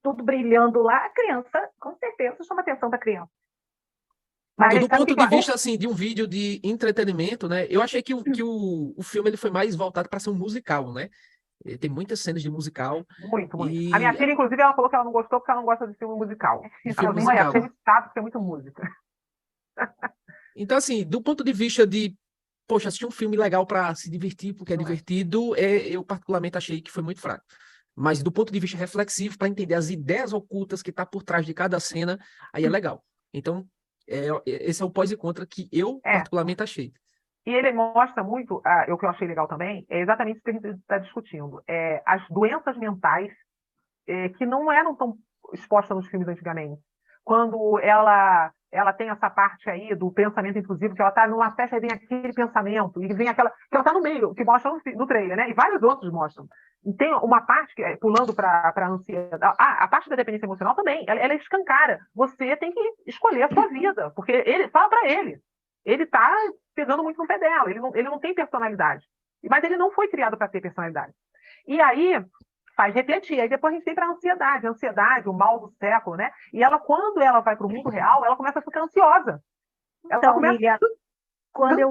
S12: tudo brilhando lá. A criança, com certeza, chama a atenção da criança.
S14: Mas do ponto de vista assim, de um vídeo de entretenimento, né? Eu achei que o filme ele foi mais voltado para ser um musical, né? Tem muitas cenas de musical.
S9: Muito. A minha filha, inclusive, ela falou que ela não gostou porque ela não gosta de filme musical. Ela não achei muito chato porque é muito música.
S14: Então, assim, do ponto de vista de, poxa, assistir um filme legal para se divertir, porque é divertido, eu particularmente achei que foi muito fraco. Mas do ponto de vista reflexivo, para entender as ideias ocultas que tá por trás de cada cena, aí é legal. Então, esse é o pós e contra que eu particularmente achei.
S9: E ele mostra muito, o que eu achei legal também, é exatamente isso que a gente está discutindo. As doenças mentais que não eram tão expostas nos filmes antigamente. Quando ela tem essa parte aí do pensamento intrusivo, que ela está numa festa e vem aquele pensamento, e vem aquela... que ela está no meio, que mostra no trailer, né? E vários outros mostram. E tem uma parte, pulando para a ansiedade... a parte da dependência emocional também, ela escancara. Você tem que escolher a sua vida, porque ele fala para ele. Ele está pegando muito no pé dela, ele não tem personalidade. Mas ele não foi criado para ter personalidade. E aí faz refletir. Aí depois a gente tem para a ansiedade, o mal do século, né? E ela, quando ela vai para o mundo real, ela começa a ficar ansiosa.
S12: Então, Lilian, quando eu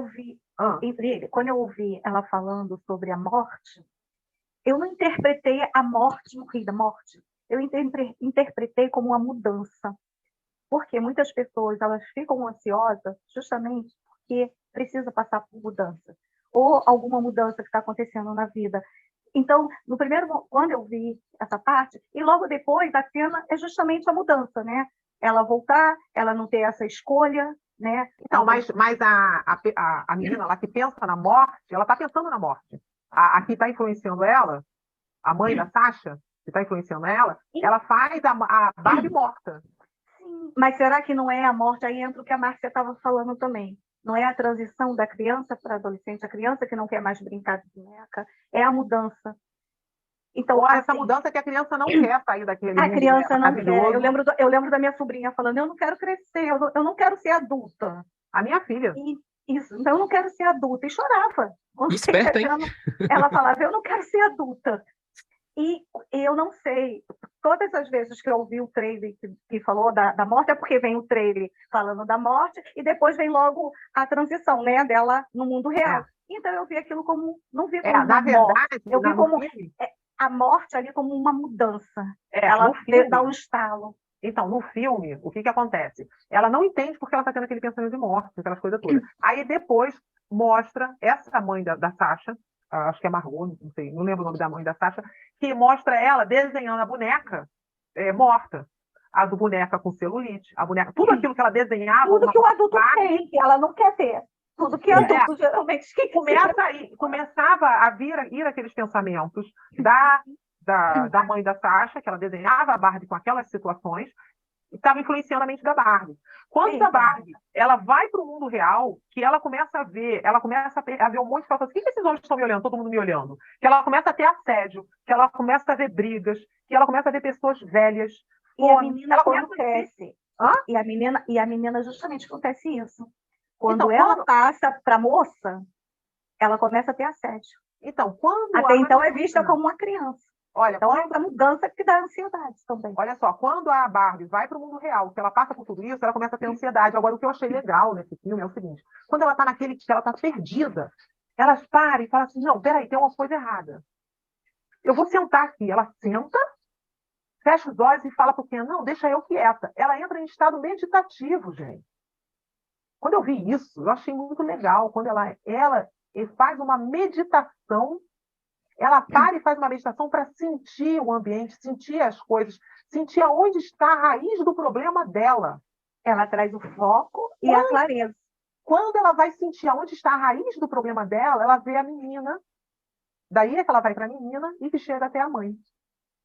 S12: ouvi ela falando sobre a morte, eu não interpretei a morte no rio da morte. Eu interpretei como uma mudança. Porque muitas pessoas elas ficam ansiosas justamente porque precisa passar por mudança. Ou alguma mudança que está acontecendo na vida. Então, no primeiro, quando eu vi essa parte, e logo depois a cena é justamente a mudança, né? Ela voltar, ela não ter essa escolha, né?
S9: Então, mas a menina lá que pensa na morte, ela está pensando na morte. A que está influenciando ela, a mãe da Sasha, que está influenciando ela faz a Barbie morta.
S12: Sim, mas será que não é a morte? Aí entra o que a Márcia estava falando também. Não é a transição da criança para adolescente, a criança que não quer mais brincar de boneca, é a mudança. Então,
S9: essa mudança que a criança não quer sair daquele
S12: a
S9: mundo
S12: criança não quer.
S9: maravilhoso.
S12: Eu lembro da minha sobrinha falando, eu não quero crescer, eu não quero ser adulta.
S9: A minha filha.
S12: Isso, então eu não quero ser adulta. E chorava. Quando
S14: Esperta, hein?
S12: Ela falava, eu não quero ser adulta. E eu não sei, todas as vezes que eu ouvi o trailer que falou da morte, é porque vem o trailer falando da morte, e depois vem logo a transição, né, dela no mundo real. Então eu vi aquilo como, não vi como uma morte, eu vi como a morte ali como uma mudança. Ela dá um estalo.
S9: Então, no filme, o que acontece? Ela não entende porque ela está tendo aquele pensamento de morte, aquelas coisas todas. Aí depois mostra essa mãe da Sasha, acho que é Margot, não sei, não lembro o nome da mãe da Sasha, que mostra ela desenhando a boneca morta. A do boneca com celulite, a boneca, tudo aquilo que ela desenhava.
S12: Tudo que o adulto tem, que ela não quer ter. Tudo que adulto geralmente
S9: começava a vir aqueles pensamentos da mãe da Sasha, que ela desenhava a Barbie com aquelas situações, e estava influenciando a mente da Barbie. Quando a Barbie ela vai para o mundo real, que ela começa a ver um monte de coisas. O que esses homens estão me olhando? Todo mundo me olhando. Que ela começa a ter assédio, que ela começa a ver brigas, que ela começa a ver pessoas velhas.
S12: E a menina quando cresce. E a menina justamente acontece isso. Quando ela passa para moça, ela começa a ter assédio.
S9: Então,
S12: até então é vista como uma criança.
S9: Olha,
S12: então, essa mudança que dá ansiedade também.
S9: Olha só, quando a Barbie vai para o mundo real, que ela passa por tudo isso, ela começa a ter ansiedade. Agora, o que eu achei legal nesse filme é o seguinte: quando ela está que ela está perdida, ela para e fala assim: não, peraí, tem uma coisa errada. Eu vou sentar aqui. Ela senta, fecha os olhos e fala para o Ken: não, deixa eu quieta. Ela entra em estado meditativo, gente. Quando eu vi isso, eu achei muito legal. Quando ela faz uma meditação. Ela para e faz uma meditação para sentir o ambiente, sentir as coisas, sentir aonde está a raiz do problema dela.
S12: Ela traz o foco e a clareza.
S9: Quando ela vai sentir aonde está a raiz do problema dela, ela vê a menina. Daí é que ela vai para a menina e que chega até a mãe,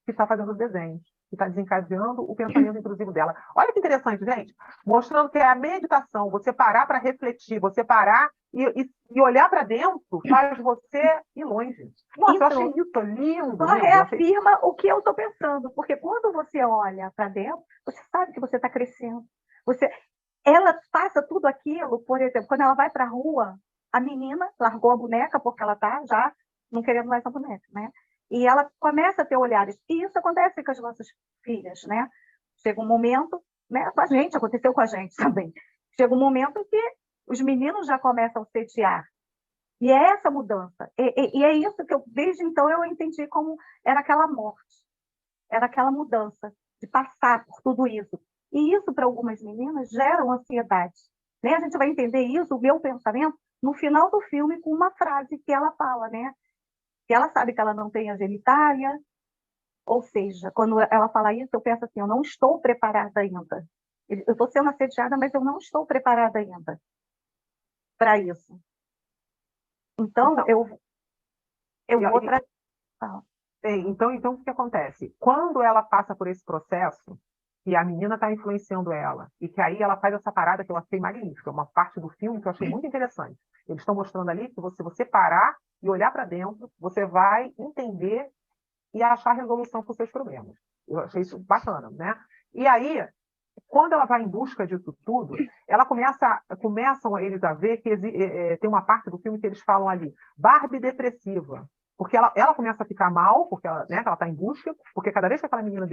S9: que está fazendo os desenhos, que está desencadeando o pensamento intrusivo dela. Olha que interessante, gente. Mostrando que é a meditação, você parar para refletir, você parar e olhar para dentro, faz você ir longe. Nossa, eu achei isso lindo.
S12: Só reafirma o que eu estou pensando, porque quando você olha para dentro, você sabe que você está crescendo. Ela passa tudo aquilo, por exemplo, quando ela vai para a rua, a menina largou a boneca, porque ela está já não querendo mais a boneca, né? E ela começa a ter olhares. E isso acontece com as nossas filhas, né? Chega um momento, né? Com a gente, aconteceu com a gente também. Chega um momento que os meninos já começam a sediar. E é essa mudança. E é isso que eu, desde então, eu entendi como era aquela morte. Era aquela mudança de passar por tudo isso. E isso, para algumas meninas, gera uma ansiedade. Né? A gente vai entender isso, o meu pensamento, no final do filme, com uma frase que ela fala, né? Que ela sabe que ela não tem a genitália. Ou seja, quando ela fala isso, eu penso assim, eu não estou preparada ainda. Eu estou sendo assediada, mas eu não estou preparada ainda para isso. Então, eu vou trazer.
S9: Então, o que acontece? Quando ela passa por esse processo, e a menina está influenciando ela, e que aí ela faz essa parada que eu achei magnífica, uma parte do filme que eu achei muito interessante. Eles estão mostrando ali que se você parar e olhar para dentro, você vai entender e achar resolução para os seus problemas. Eu achei isso bacana, né? E aí, quando ela vai em busca disso tudo, ela começam eles a ver que tem uma parte do filme que eles falam ali, Barbie depressiva. Porque ela começa a ficar mal, porque ela está em busca, porque cada vez que aquela menina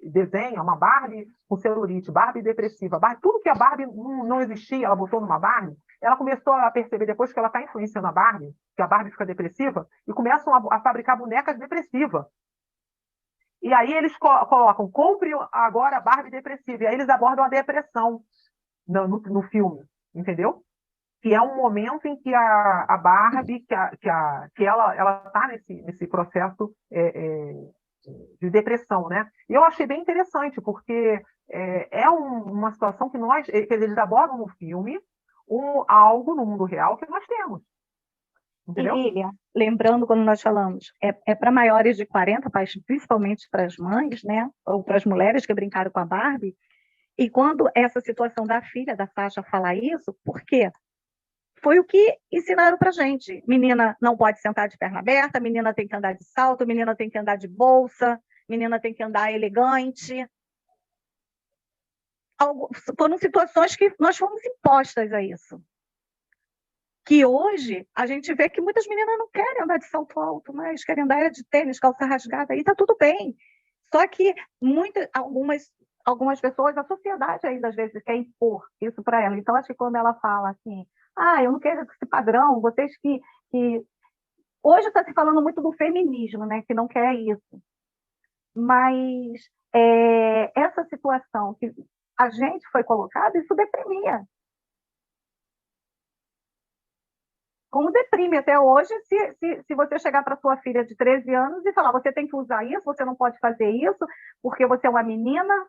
S9: desenha uma Barbie com celulite, Barbie depressiva, tudo que a Barbie não existia, ela botou numa Barbie, ela começou a perceber depois que ela está influenciando a Barbie, que a Barbie fica depressiva, e começam a fabricar bonecas depressivas. E aí eles colocam, compre agora a Barbie depressiva, e aí eles abordam a depressão no filme, entendeu? Que é um momento em que a Barbie, que ela está nesse processo de depressão, né? E eu achei bem interessante, porque uma situação que eles abordam no filme algo no mundo real que nós temos. Entendeu?
S12: E, Lilia, lembrando quando nós falamos, é para maiores de 40, principalmente para as mães, né? Ou para as mulheres que brincaram com a Barbie. E quando essa situação da filha da Sasha falar isso, por quê? Foi o que ensinaram para gente. Menina não pode sentar de perna aberta, menina tem que andar de salto, menina tem que andar de bolsa, menina tem que andar elegante. Foram situações que nós fomos impostas a isso. Que hoje a gente vê que muitas meninas não querem andar de salto alto, mas querem andar de tênis, calça rasgada, aí está tudo bem. Só que algumas pessoas, a sociedade ainda às vezes quer impor isso para ela. Então, acho que quando ela fala assim, eu não quero esse padrão, vocês que... Hoje está se falando muito do feminismo, né, que não quer isso. Mas essa situação que a gente foi colocada, isso deprimia. Como deprime até hoje, se você chegar para sua filha de 13 anos e falar, você tem que usar isso, você não pode fazer isso, porque você é uma menina.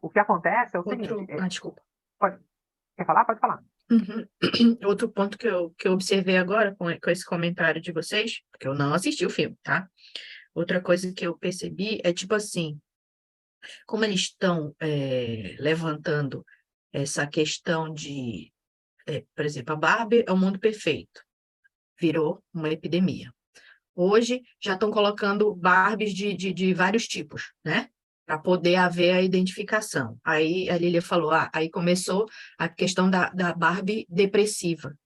S12: O que acontece é o seguinte...
S13: Desculpa.
S9: Quer falar? Pode falar.
S13: Outro ponto que eu observei agora com esse comentário de vocês, porque eu não assisti o filme, tá? Outra coisa que eu percebi é tipo assim, como eles estão levantando essa questão de, por exemplo, a Barbie é o mundo perfeito, virou uma epidemia. Hoje já estão colocando Barbies de vários tipos, né? Para poder haver a identificação. Aí a Lilia falou, aí começou a questão da Barbie depressiva.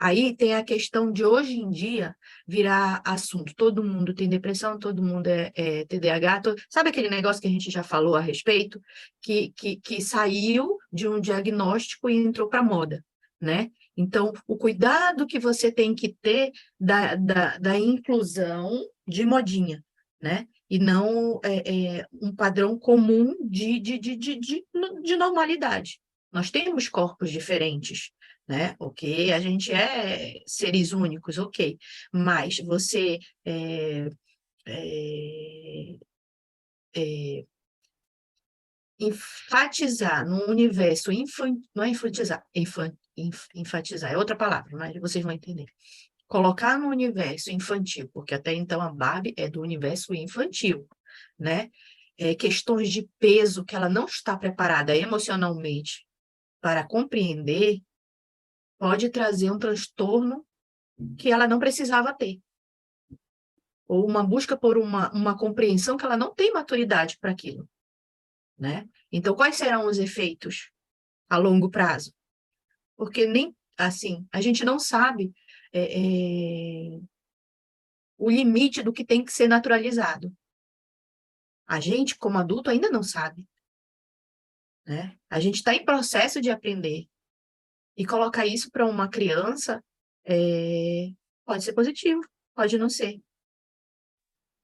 S13: Aí tem a questão de hoje em dia virar assunto. Todo mundo tem depressão, todo mundo é TDAH. Sabe aquele negócio que a gente já falou a respeito? Que saiu de um diagnóstico e entrou para a moda, né? Então, o cuidado que você tem que ter da inclusão de modinha, né? E não um padrão comum de normalidade. Nós temos corpos diferentes, né? Ok, a gente é seres únicos, ok. Mas você enfatizar num universo não é enfatizar, enfatizar é outra palavra, mas vocês vão entender. Colocar no universo infantil, porque até então a Barbie é do universo infantil, né? Questões de peso que ela não está preparada emocionalmente para compreender, pode trazer um transtorno que ela não precisava ter. Ou uma busca por uma compreensão que ela não tem maturidade para aquilo, né? Então, quais serão os efeitos a longo prazo? Porque nem, assim, a gente não sabe o limite do que tem que ser naturalizado. A gente, como adulto, ainda não sabe, né? A gente está em processo de aprender. E colocar isso para uma criança pode ser positivo, pode não ser.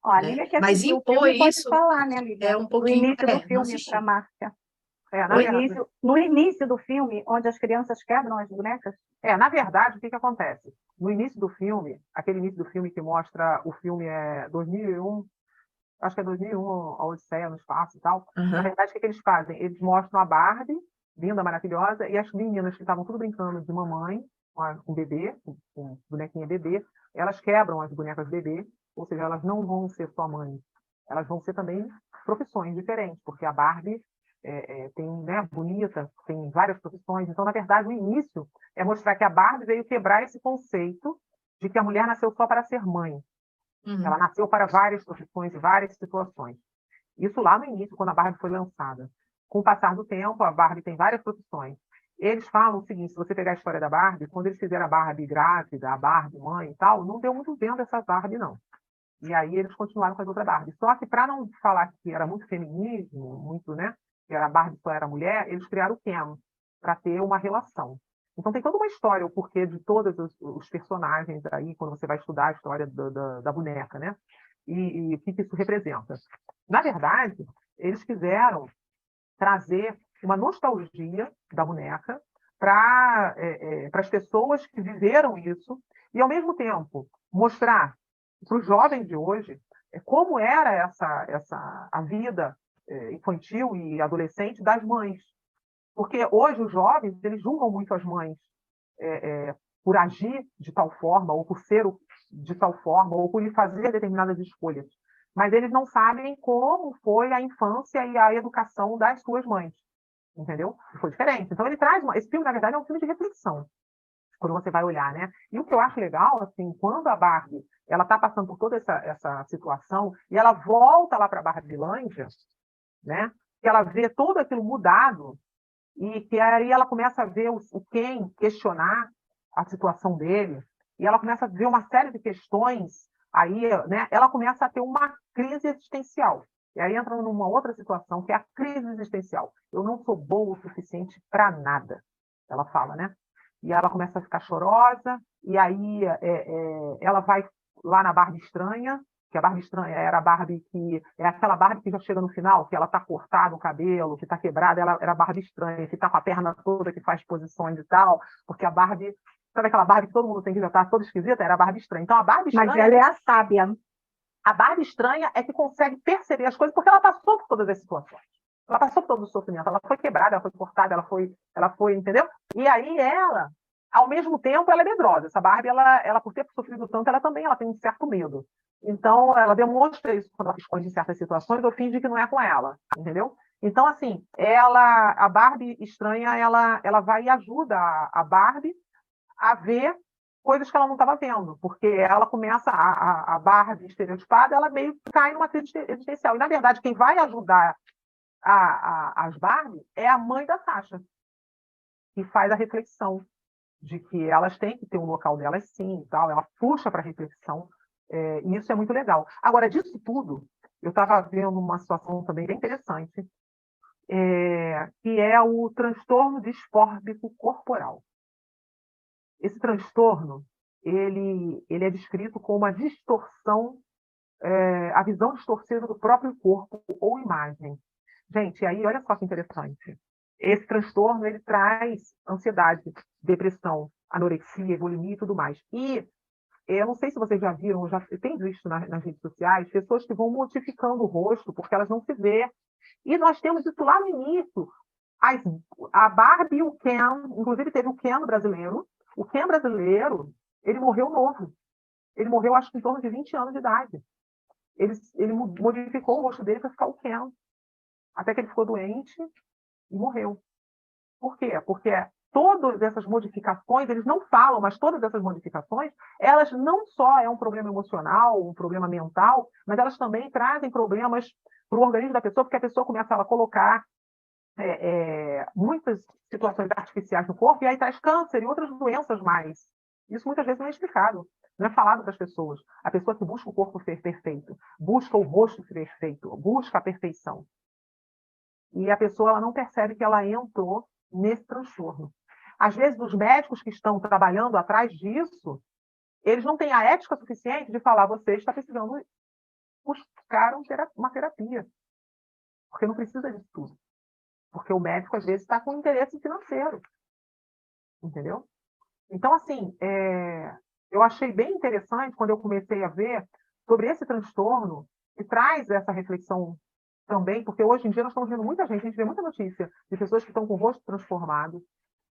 S12: Olha,
S13: né?
S12: Lívia, que
S13: Mas
S12: assistiu o
S13: impor
S12: filme pode
S13: isso
S12: falar, né, Lívia?
S13: é um pouquinho...
S12: No início do
S13: não
S12: filme,
S13: assisti.
S12: para Márcia.
S9: Oi?
S12: No início do filme, onde as crianças quebram as bonecas.
S9: Na verdade, o que acontece? No início do filme, aquele início do filme que mostra o filme 2001, acho que é 2001, a Odisseia no Espaço e tal. Na verdade, o que eles fazem? Eles mostram a Barbie, linda, maravilhosa, e as meninas que estavam tudo brincando de mamãe, com bebê, com bonequinha bebê, elas quebram as bonecas bebê, ou seja, elas não vão ser só mães, elas vão ser também profissões diferentes, porque a Barbie tem, né, bonita, tem várias profissões. Então, na verdade, o início é mostrar que a Barbie veio quebrar esse conceito de que a mulher nasceu só para ser mãe. Ela nasceu para várias profissões e várias situações. Isso lá no início, quando a Barbie foi lançada. Com o passar do tempo, a Barbie tem várias profissões. Eles falam o seguinte, se você pegar a história da Barbie, quando eles fizeram a Barbie grávida, a Barbie mãe e tal, não deu muito vendo essa Barbie, não. E aí eles continuaram com as outras Barbie. Só que para não falar que era muito feminismo, muito, né, que a Barbie só era mulher, eles criaram o Ken, para ter uma relação. Então tem toda uma história, o porquê de todos os personagens aí, quando você vai estudar a história da boneca, né? E o que isso representa. Na verdade, eles quiseram trazer uma nostalgia da boneca para as pessoas que viveram isso e, ao mesmo tempo, mostrar para os jovens de hoje como era a vida infantil e adolescente das mães. Porque hoje os jovens, eles julgam muito as mães por agir de tal forma, ou por ser de tal forma, ou por fazer determinadas escolhas. Mas eles não sabem como foi a infância e a educação das suas mães. Entendeu? Foi diferente. Então ele traz... Esse filme, na verdade, é um filme de reflexão, quando você vai olhar, né? E o que eu acho legal, assim, quando a Barbie ela está passando por toda essa situação e ela volta lá para a Barbilândia, né? Que ela vê tudo aquilo mudado e que aí ela começa a ver o Ken questionar a situação dele e ela começa a ver uma série de questões, aí, né? Ela começa a ter uma crise existencial. E aí entra numa outra situação, que é a crise existencial. Eu não sou boa o suficiente para nada, ela fala, né? E ela começa a ficar chorosa, e aí ela vai lá na Barbie Estranha, que a Barbie Estranha era a Barbie que... É aquela Barbie que já chega no final, que ela está cortada o cabelo, que está quebrada, ela era a Barbie Estranha, que está com a perna toda, que faz posições e tal, porque a Barbie... Sabe aquela Barbie que todo mundo tem que já estar toda esquisita? Era a Barbie Estranha. Então a Barbie Estranha...
S12: Mas ela é a sábia.
S9: A Barbie Estranha é que consegue perceber as coisas, porque ela passou por todas as situações. Ela passou por todo o sofrimento, ela foi quebrada, ela foi cortada, ela foi, entendeu? E aí ela, ao mesmo tempo, ela é medrosa. Essa Barbie, ela por ter sofrido tanto, ela tem um certo medo. Então, ela demonstra isso quando ela esconde em certas situações, ou finge que não é com ela, entendeu? Então, assim, a Barbie Estranha, ela vai e ajuda a Barbie a ver coisas que ela não estava vendo, porque ela começa, a Barbie estereotipada, ela meio que cai numa crise existencial. E, na verdade, quem vai ajudar as Barbie é a mãe da Sasha, que faz a reflexão de que elas têm que ter um local delas sim, e tal. Ela puxa para a reflexão, e isso é muito legal. Agora, disso tudo, eu estava vendo uma situação também bem interessante, que é o transtorno disfórbico corporal. Esse transtorno, ele é descrito como uma distorção, a visão distorcida do próprio corpo ou imagem. Gente, aí olha só que interessante. Esse transtorno, ele traz ansiedade, depressão, anorexia, bulimia e tudo mais. E eu não sei se vocês já viram, já tem visto nas redes sociais, pessoas que vão modificando o rosto porque elas não se vê. E nós temos isso lá no início. A Barbie e o Ken, inclusive teve o Ken brasileiro. O Ken brasileiro, ele morreu novo. Ele morreu, acho que em torno de 20 anos de idade. Ele modificou o rosto dele para ficar o Ken. Até que ele ficou doente e morreu. Por quê? Porque todas essas modificações, eles não falam, mas todas essas modificações, elas não só é um problema emocional, um problema mental, mas elas também trazem problemas para o organismo da pessoa, porque a pessoa começa a colocar muitas situações artificiais no corpo, e aí traz câncer e outras doenças mais. Isso muitas vezes não é explicado, não é falado para as pessoas. A pessoa que busca o corpo perfeito, busca o rosto perfeito, busca a perfeição. E a pessoa ela não percebe que ela entrou nesse transtorno. Às vezes, os médicos que estão trabalhando atrás disso, eles não têm a ética suficiente de falar: você está precisando buscar uma terapia, porque não precisa disso tudo. Porque o médico, às vezes, está com interesse financeiro. Entendeu? Então, assim, eu achei bem interessante quando eu comecei a ver sobre esse transtorno, que traz essa reflexão também, porque hoje em dia nós estamos vendo muita gente, a gente vê muita notícia de pessoas que estão com o rosto transformado,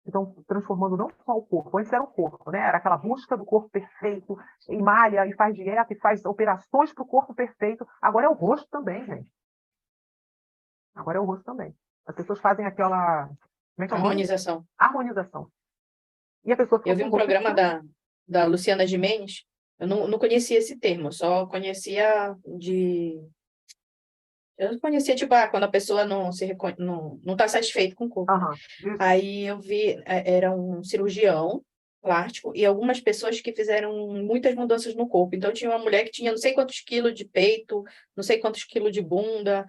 S9: que estão transformando não só o corpo, antes era o corpo, né? Era aquela busca do corpo perfeito, e malha, e faz dieta, e faz operações para o corpo perfeito. Agora é o rosto também, gente. Agora é o rosto também. As pessoas fazem aquela... Como é que é o nome?
S13: Harmonização.
S9: Harmonização. E a pessoa
S13: Eu vi um programa da Luciana Gimenez, eu não conhecia esse termo, só conhecia Eu conhecia, tipo, quando a pessoa não está satisfeita com o corpo. Aí eu vi, era um cirurgião plástico e algumas pessoas que fizeram muitas mudanças no corpo. Então, tinha uma mulher que tinha não sei quantos quilos de peito, não sei quantos quilos de bunda,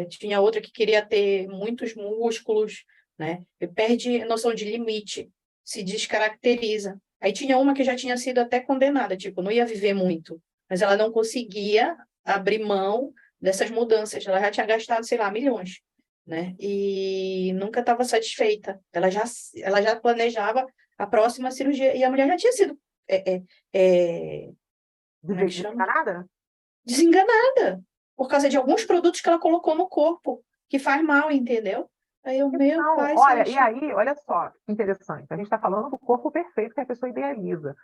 S13: tinha outra que queria ter muitos músculos, né? E perde a noção de limite, se descaracteriza. Aí tinha uma que já tinha sido até condenada, tipo, não ia viver muito, mas ela não conseguia abrir mão dessas mudanças. Ela já tinha gastado, sei lá, milhões, né? E nunca estava satisfeita. Ela já planejava a próxima cirurgia, e a mulher já tinha sido...
S9: Descarada?
S13: desenganada por causa de alguns produtos que ela colocou no corpo, que faz mal, entendeu? Aí o meu
S9: Não,
S13: pai
S9: olha, e aí, olha só, que interessante. A gente está falando do corpo perfeito que a pessoa idealiza.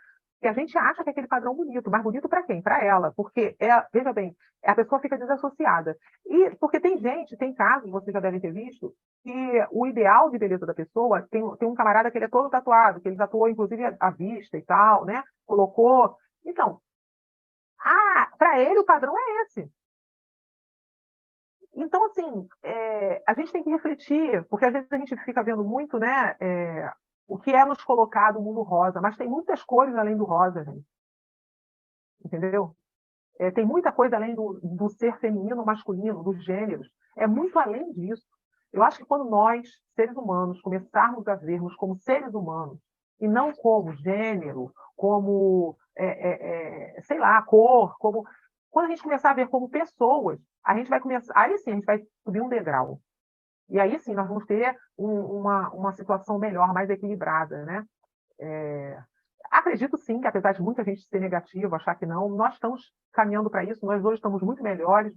S9: E a gente acha que é aquele padrão bonito, mas bonito para quem? Para ela, porque, veja bem, a pessoa fica desassociada. E porque tem gente, tem casos, vocês já devem ter visto, que o ideal de beleza da pessoa, tem um camarada que ele é todo tatuado, que ele tatuou, inclusive, a vista e tal, né? Colocou. Então, para ele o padrão é esse. Então, assim, a gente tem que refletir, porque às vezes a gente fica vendo muito, né, o que é nos colocado o mundo rosa, mas tem muitas cores além do rosa, gente. Entendeu? Tem muita coisa além do ser feminino, masculino, dos gêneros. É muito além disso. Eu acho que quando nós, seres humanos, começarmos a vermos como seres humanos, e não como gênero, como, sei lá, cor, como... Quando a gente começar a ver como pessoas, a gente vai começar... Aí sim, a gente vai subir um degrau. E aí sim, nós vamos ter uma situação melhor, mais equilibrada, né? Acredito sim que, apesar de muita gente ser negativa, achar que não, nós estamos caminhando para isso, nós hoje estamos muito melhores,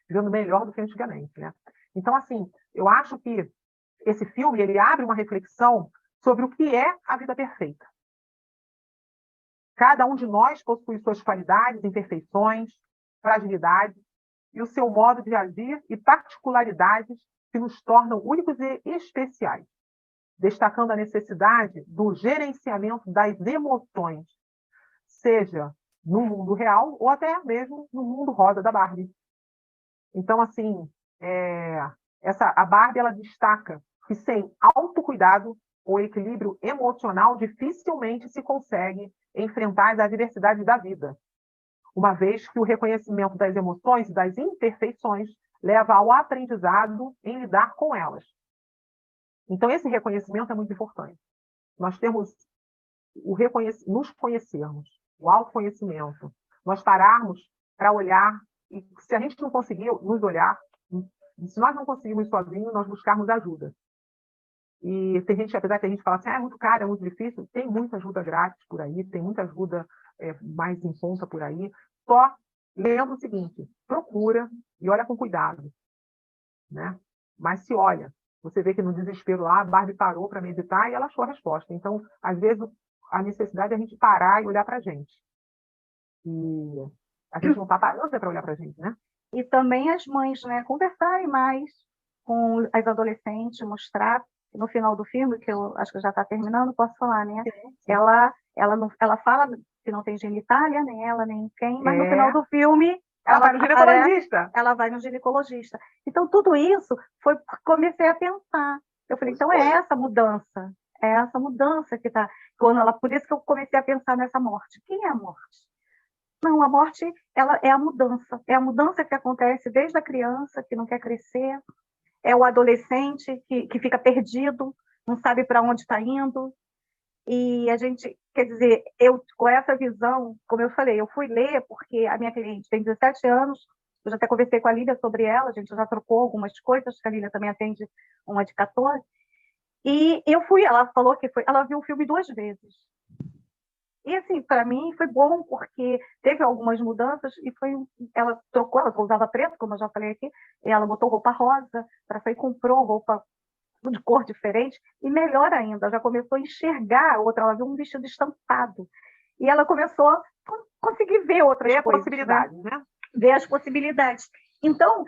S9: vivendo melhor do que antigamente, né? Então, assim, eu acho que esse filme, ele abre uma reflexão sobre o que é a vida perfeita. Cada um de nós possui suas qualidades, imperfeições, fragilidades e o seu modo de agir e particularidades que nos tornam únicos e especiais, destacando a necessidade do gerenciamento das emoções, seja no mundo real ou até mesmo no mundo rosa da Barbie. Então, assim, a Barbie, ela destaca que sem autocuidado ou equilíbrio emocional dificilmente se consegue enfrentar as adversidades da vida, uma vez que o reconhecimento das emoções e das imperfeições leva ao aprendizado em lidar com elas. Então, esse reconhecimento é muito importante. Nós temos nos conhecermos, o autoconhecimento, nós pararmos para olhar, e se a gente não conseguir nos olhar, se nós não conseguimos sozinhos, nós buscarmos ajuda. E tem gente, apesar que a gente fala assim, é muito caro, é muito difícil, tem muita ajuda grátis por aí, tem muita ajuda mais em conta por aí. Só lembra o seguinte, procura e olha com cuidado, né? Mas se olha, você vê que no desespero lá, a Barbie parou para meditar e ela achou a resposta. Então, às vezes, a necessidade é a gente parar e olhar para a gente. E a gente não está parando para olhar para a gente, né?
S12: E também as mães, né, conversarem mais com as adolescentes, mostrar no final do filme, que eu acho que já está terminando, posso falar, né? Sim. Ela fala que não tem genitália, nem ela, nem quem, mas no final do filme
S9: ela vai no ginecologista.
S12: Ela vai no ginecologista. Então, tudo isso comecei a pensar. Eu falei, então é essa mudança que está. Por isso que eu comecei a pensar nessa morte. Quem é a morte? Não, a morte, ela é a mudança. É a mudança que acontece desde a criança, que não quer crescer, é o adolescente que fica perdido, não sabe para onde está indo. E a gente, quer dizer, eu com essa visão, como eu falei, eu fui ler porque a minha cliente tem 17 anos, eu já até conversei com a Lília sobre ela, a gente já trocou algumas coisas, a Lília também atende uma de 14, e ela falou que ela viu o filme 2 vezes. E, assim, para mim foi bom, porque teve algumas mudanças e ela trocou, ela usava preto, como eu já falei aqui, e ela botou roupa rosa, para sair, comprou roupa de cor diferente, e melhor ainda, já começou a enxergar ela viu um vestido estampado, e ela começou a conseguir ver outras coisas.
S9: Possibilidades, né?
S12: Ver as possibilidades. Então,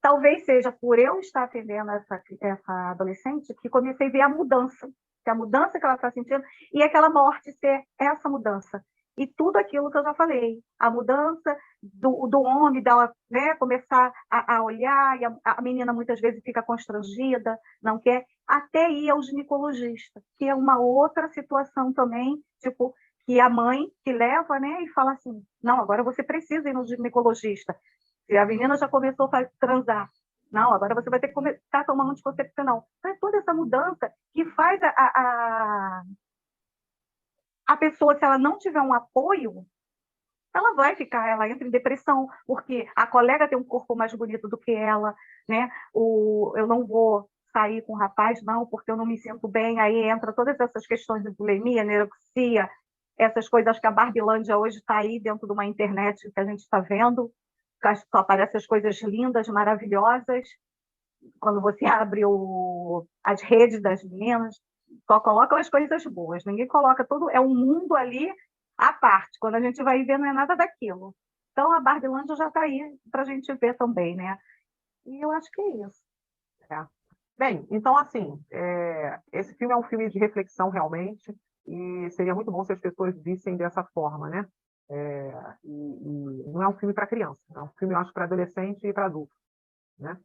S12: talvez seja por eu estar atendendo essa adolescente que comecei a ver a mudança que ela está sentindo, e aquela morte ser essa mudança. E tudo aquilo que eu já falei, a mudança do homem, dela, né, começar a olhar, e a menina muitas vezes fica constrangida, não quer, até ir ao ginecologista, que é uma outra situação também, tipo, que a mãe que leva, né, e fala assim, não, agora você precisa ir no ginecologista. Se a menina já começou a transar, não, agora você vai ter que começar a tomar anticoncepcional. Então, é toda essa mudança que faz a pessoa, se ela não tiver um apoio, ela entra em depressão, porque a colega tem um corpo mais bonito do que ela, né? Eu não vou sair com o rapaz, não, porque eu não me sinto bem. Aí entra todas essas questões de bulimia, anorexia, essas coisas que a Barbilândia hoje está aí dentro de uma internet que a gente está vendo, só aparecem as coisas lindas, maravilhosas. Quando você abre as redes das meninas, só colocam as coisas boas. Ninguém coloca tudo, é um mundo ali à parte. Quando a gente vai ver, não é nada daquilo. Então, a Barbilândia já está aí para a gente ver também, né? E eu acho que é isso.
S9: É. Bem, então, assim, esse filme é um filme de reflexão, realmente, e seria muito bom se as pessoas vissem dessa forma, né? E não é um filme para criança, é um filme, eu acho, para adolescente e para adulto, né?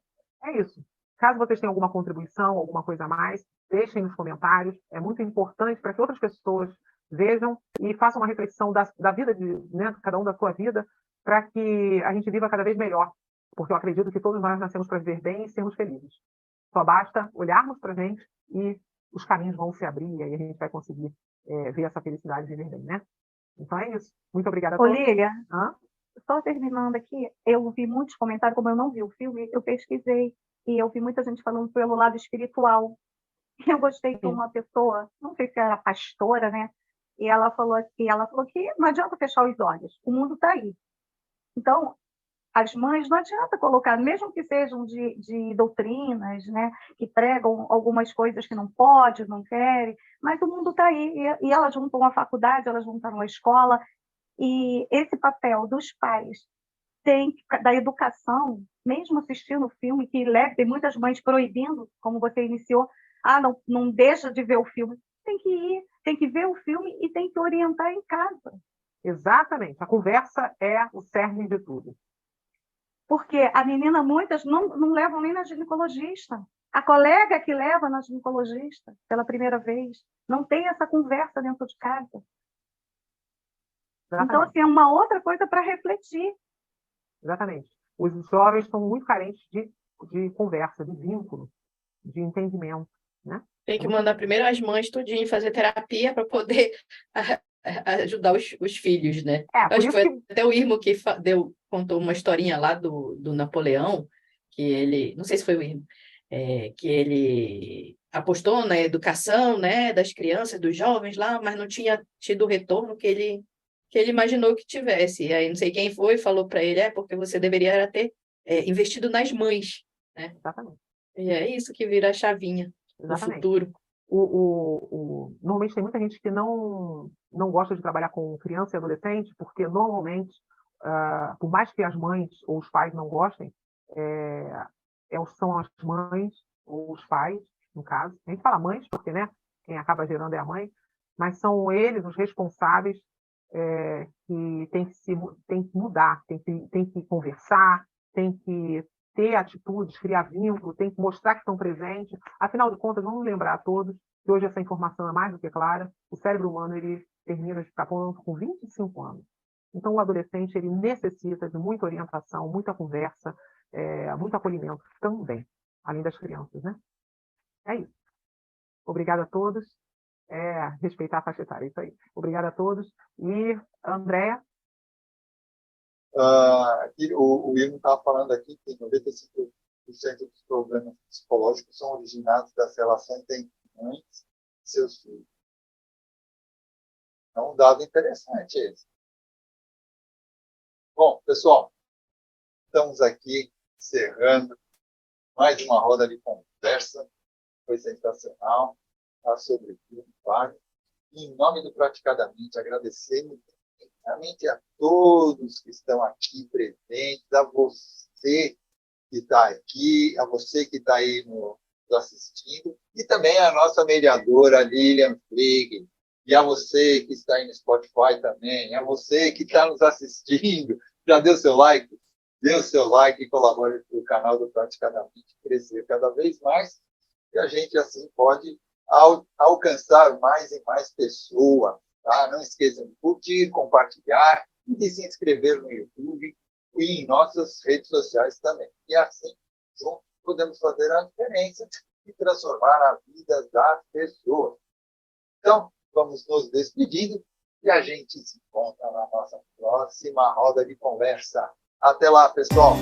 S9: É isso. Caso vocês tenham alguma contribuição, alguma coisa a mais, deixem nos comentários. É muito importante para que outras pessoas vejam e façam uma reflexão da vida né, cada um da sua vida, para que a gente viva cada vez melhor. Porque eu acredito que todos nós nascemos para viver bem e sermos felizes. Só basta olharmos para a gente e os caminhos vão se abrir e aí a gente vai conseguir ver essa felicidade e viver bem, né? Então é isso. Muito obrigada a todos.
S12: Olívia, só terminando aqui, eu vi muitos comentários, como eu não vi o filme, eu pesquisei e eu vi muita gente falando pelo lado espiritual. Eu gostei de uma pessoa, não sei se era pastora, né? E ela falou que não adianta fechar os olhos, o mundo está aí. Então, as mães não adianta colocar, mesmo que sejam de doutrinas, né, que pregam algumas coisas que não pode, não querem, mas o mundo está aí, e elas vão para uma faculdade, elas vão para uma escola, e esse papel dos pais, da educação, mesmo assistindo o filme, que tem muitas mães proibindo, como você iniciou, não deixa de ver o filme, tem que ir, tem que ver o filme e tem que orientar em casa.
S9: Exatamente, a conversa é o cerne de tudo.
S12: Porque a menina, muitas não levam nem na ginecologista. A colega que leva na ginecologista pela primeira vez não tem essa conversa dentro de casa.
S9: Exatamente.
S12: Então, assim, é uma outra coisa para refletir.
S9: Exatamente. Os jovens estão muito carentes de conversa, de vínculo, de entendimento, né?
S13: Tem que mandar primeiro as mães tudinho fazer terapia para poder ajudar os filhos, né? Acho que foi até o Irmo que contou uma historinha lá do Napoleão, que ele, não sei se foi o Irmo, que ele apostou na educação, né, das crianças, dos jovens lá, mas não tinha tido o retorno que ele imaginou que tivesse. E aí não sei quem foi, falou para ele, porque você deveria ter investido nas mães, né?
S9: Exatamente.
S13: E é isso que vira a chavinha no futuro.
S9: Normalmente tem muita gente que não gosta de trabalhar com criança e adolescente, porque normalmente, por mais que as mães ou os pais não gostem, são as mães ou os pais, no caso. A gente fala mães, porque, né, quem acaba gerando é a mãe, mas são eles os responsáveis que tem que mudar, tem que conversar, tem que ter atitudes, criar vínculo, tem que mostrar que estão presentes. Afinal de contas, vamos lembrar a todos que hoje essa informação é mais do que clara. O cérebro humano ele termina de ficar pronto com 25 anos. Então, o adolescente ele necessita de muita orientação, muita conversa, muito acolhimento também, além das crianças, né? É isso. Obrigada a todos. Respeitar a faixa etária, isso aí. Obrigada a todos. E, Andréa?
S1: O Irmo estava falando aqui que 95% dos problemas psicológicos são originados das relações entre mães e seus filhos. É um dado interessante esse. Bom, pessoal, estamos aqui encerrando mais uma roda de conversa. Foi sensacional. Sobre o filme, claro. Em nome do Praticadamente, agradecemos imensamente a todos que estão aqui presentes, a você que está aqui, a você que está aí nos assistindo, e também a nossa mediadora Lilian Flig, e a você que está aí no Spotify também, a você que está nos assistindo, já deu seu like? Dê o seu like e colabore para o canal do Praticadamente crescer cada vez mais, e a gente assim pode alcançar mais e mais pessoas. Tá? Não esqueçam de curtir, compartilhar e de se inscrever no YouTube e em nossas redes sociais também. E assim, juntos, podemos fazer a diferença e transformar a vida das pessoas. Então, vamos nos despedindo e a gente se encontra na nossa próxima roda de conversa. Até lá, pessoal!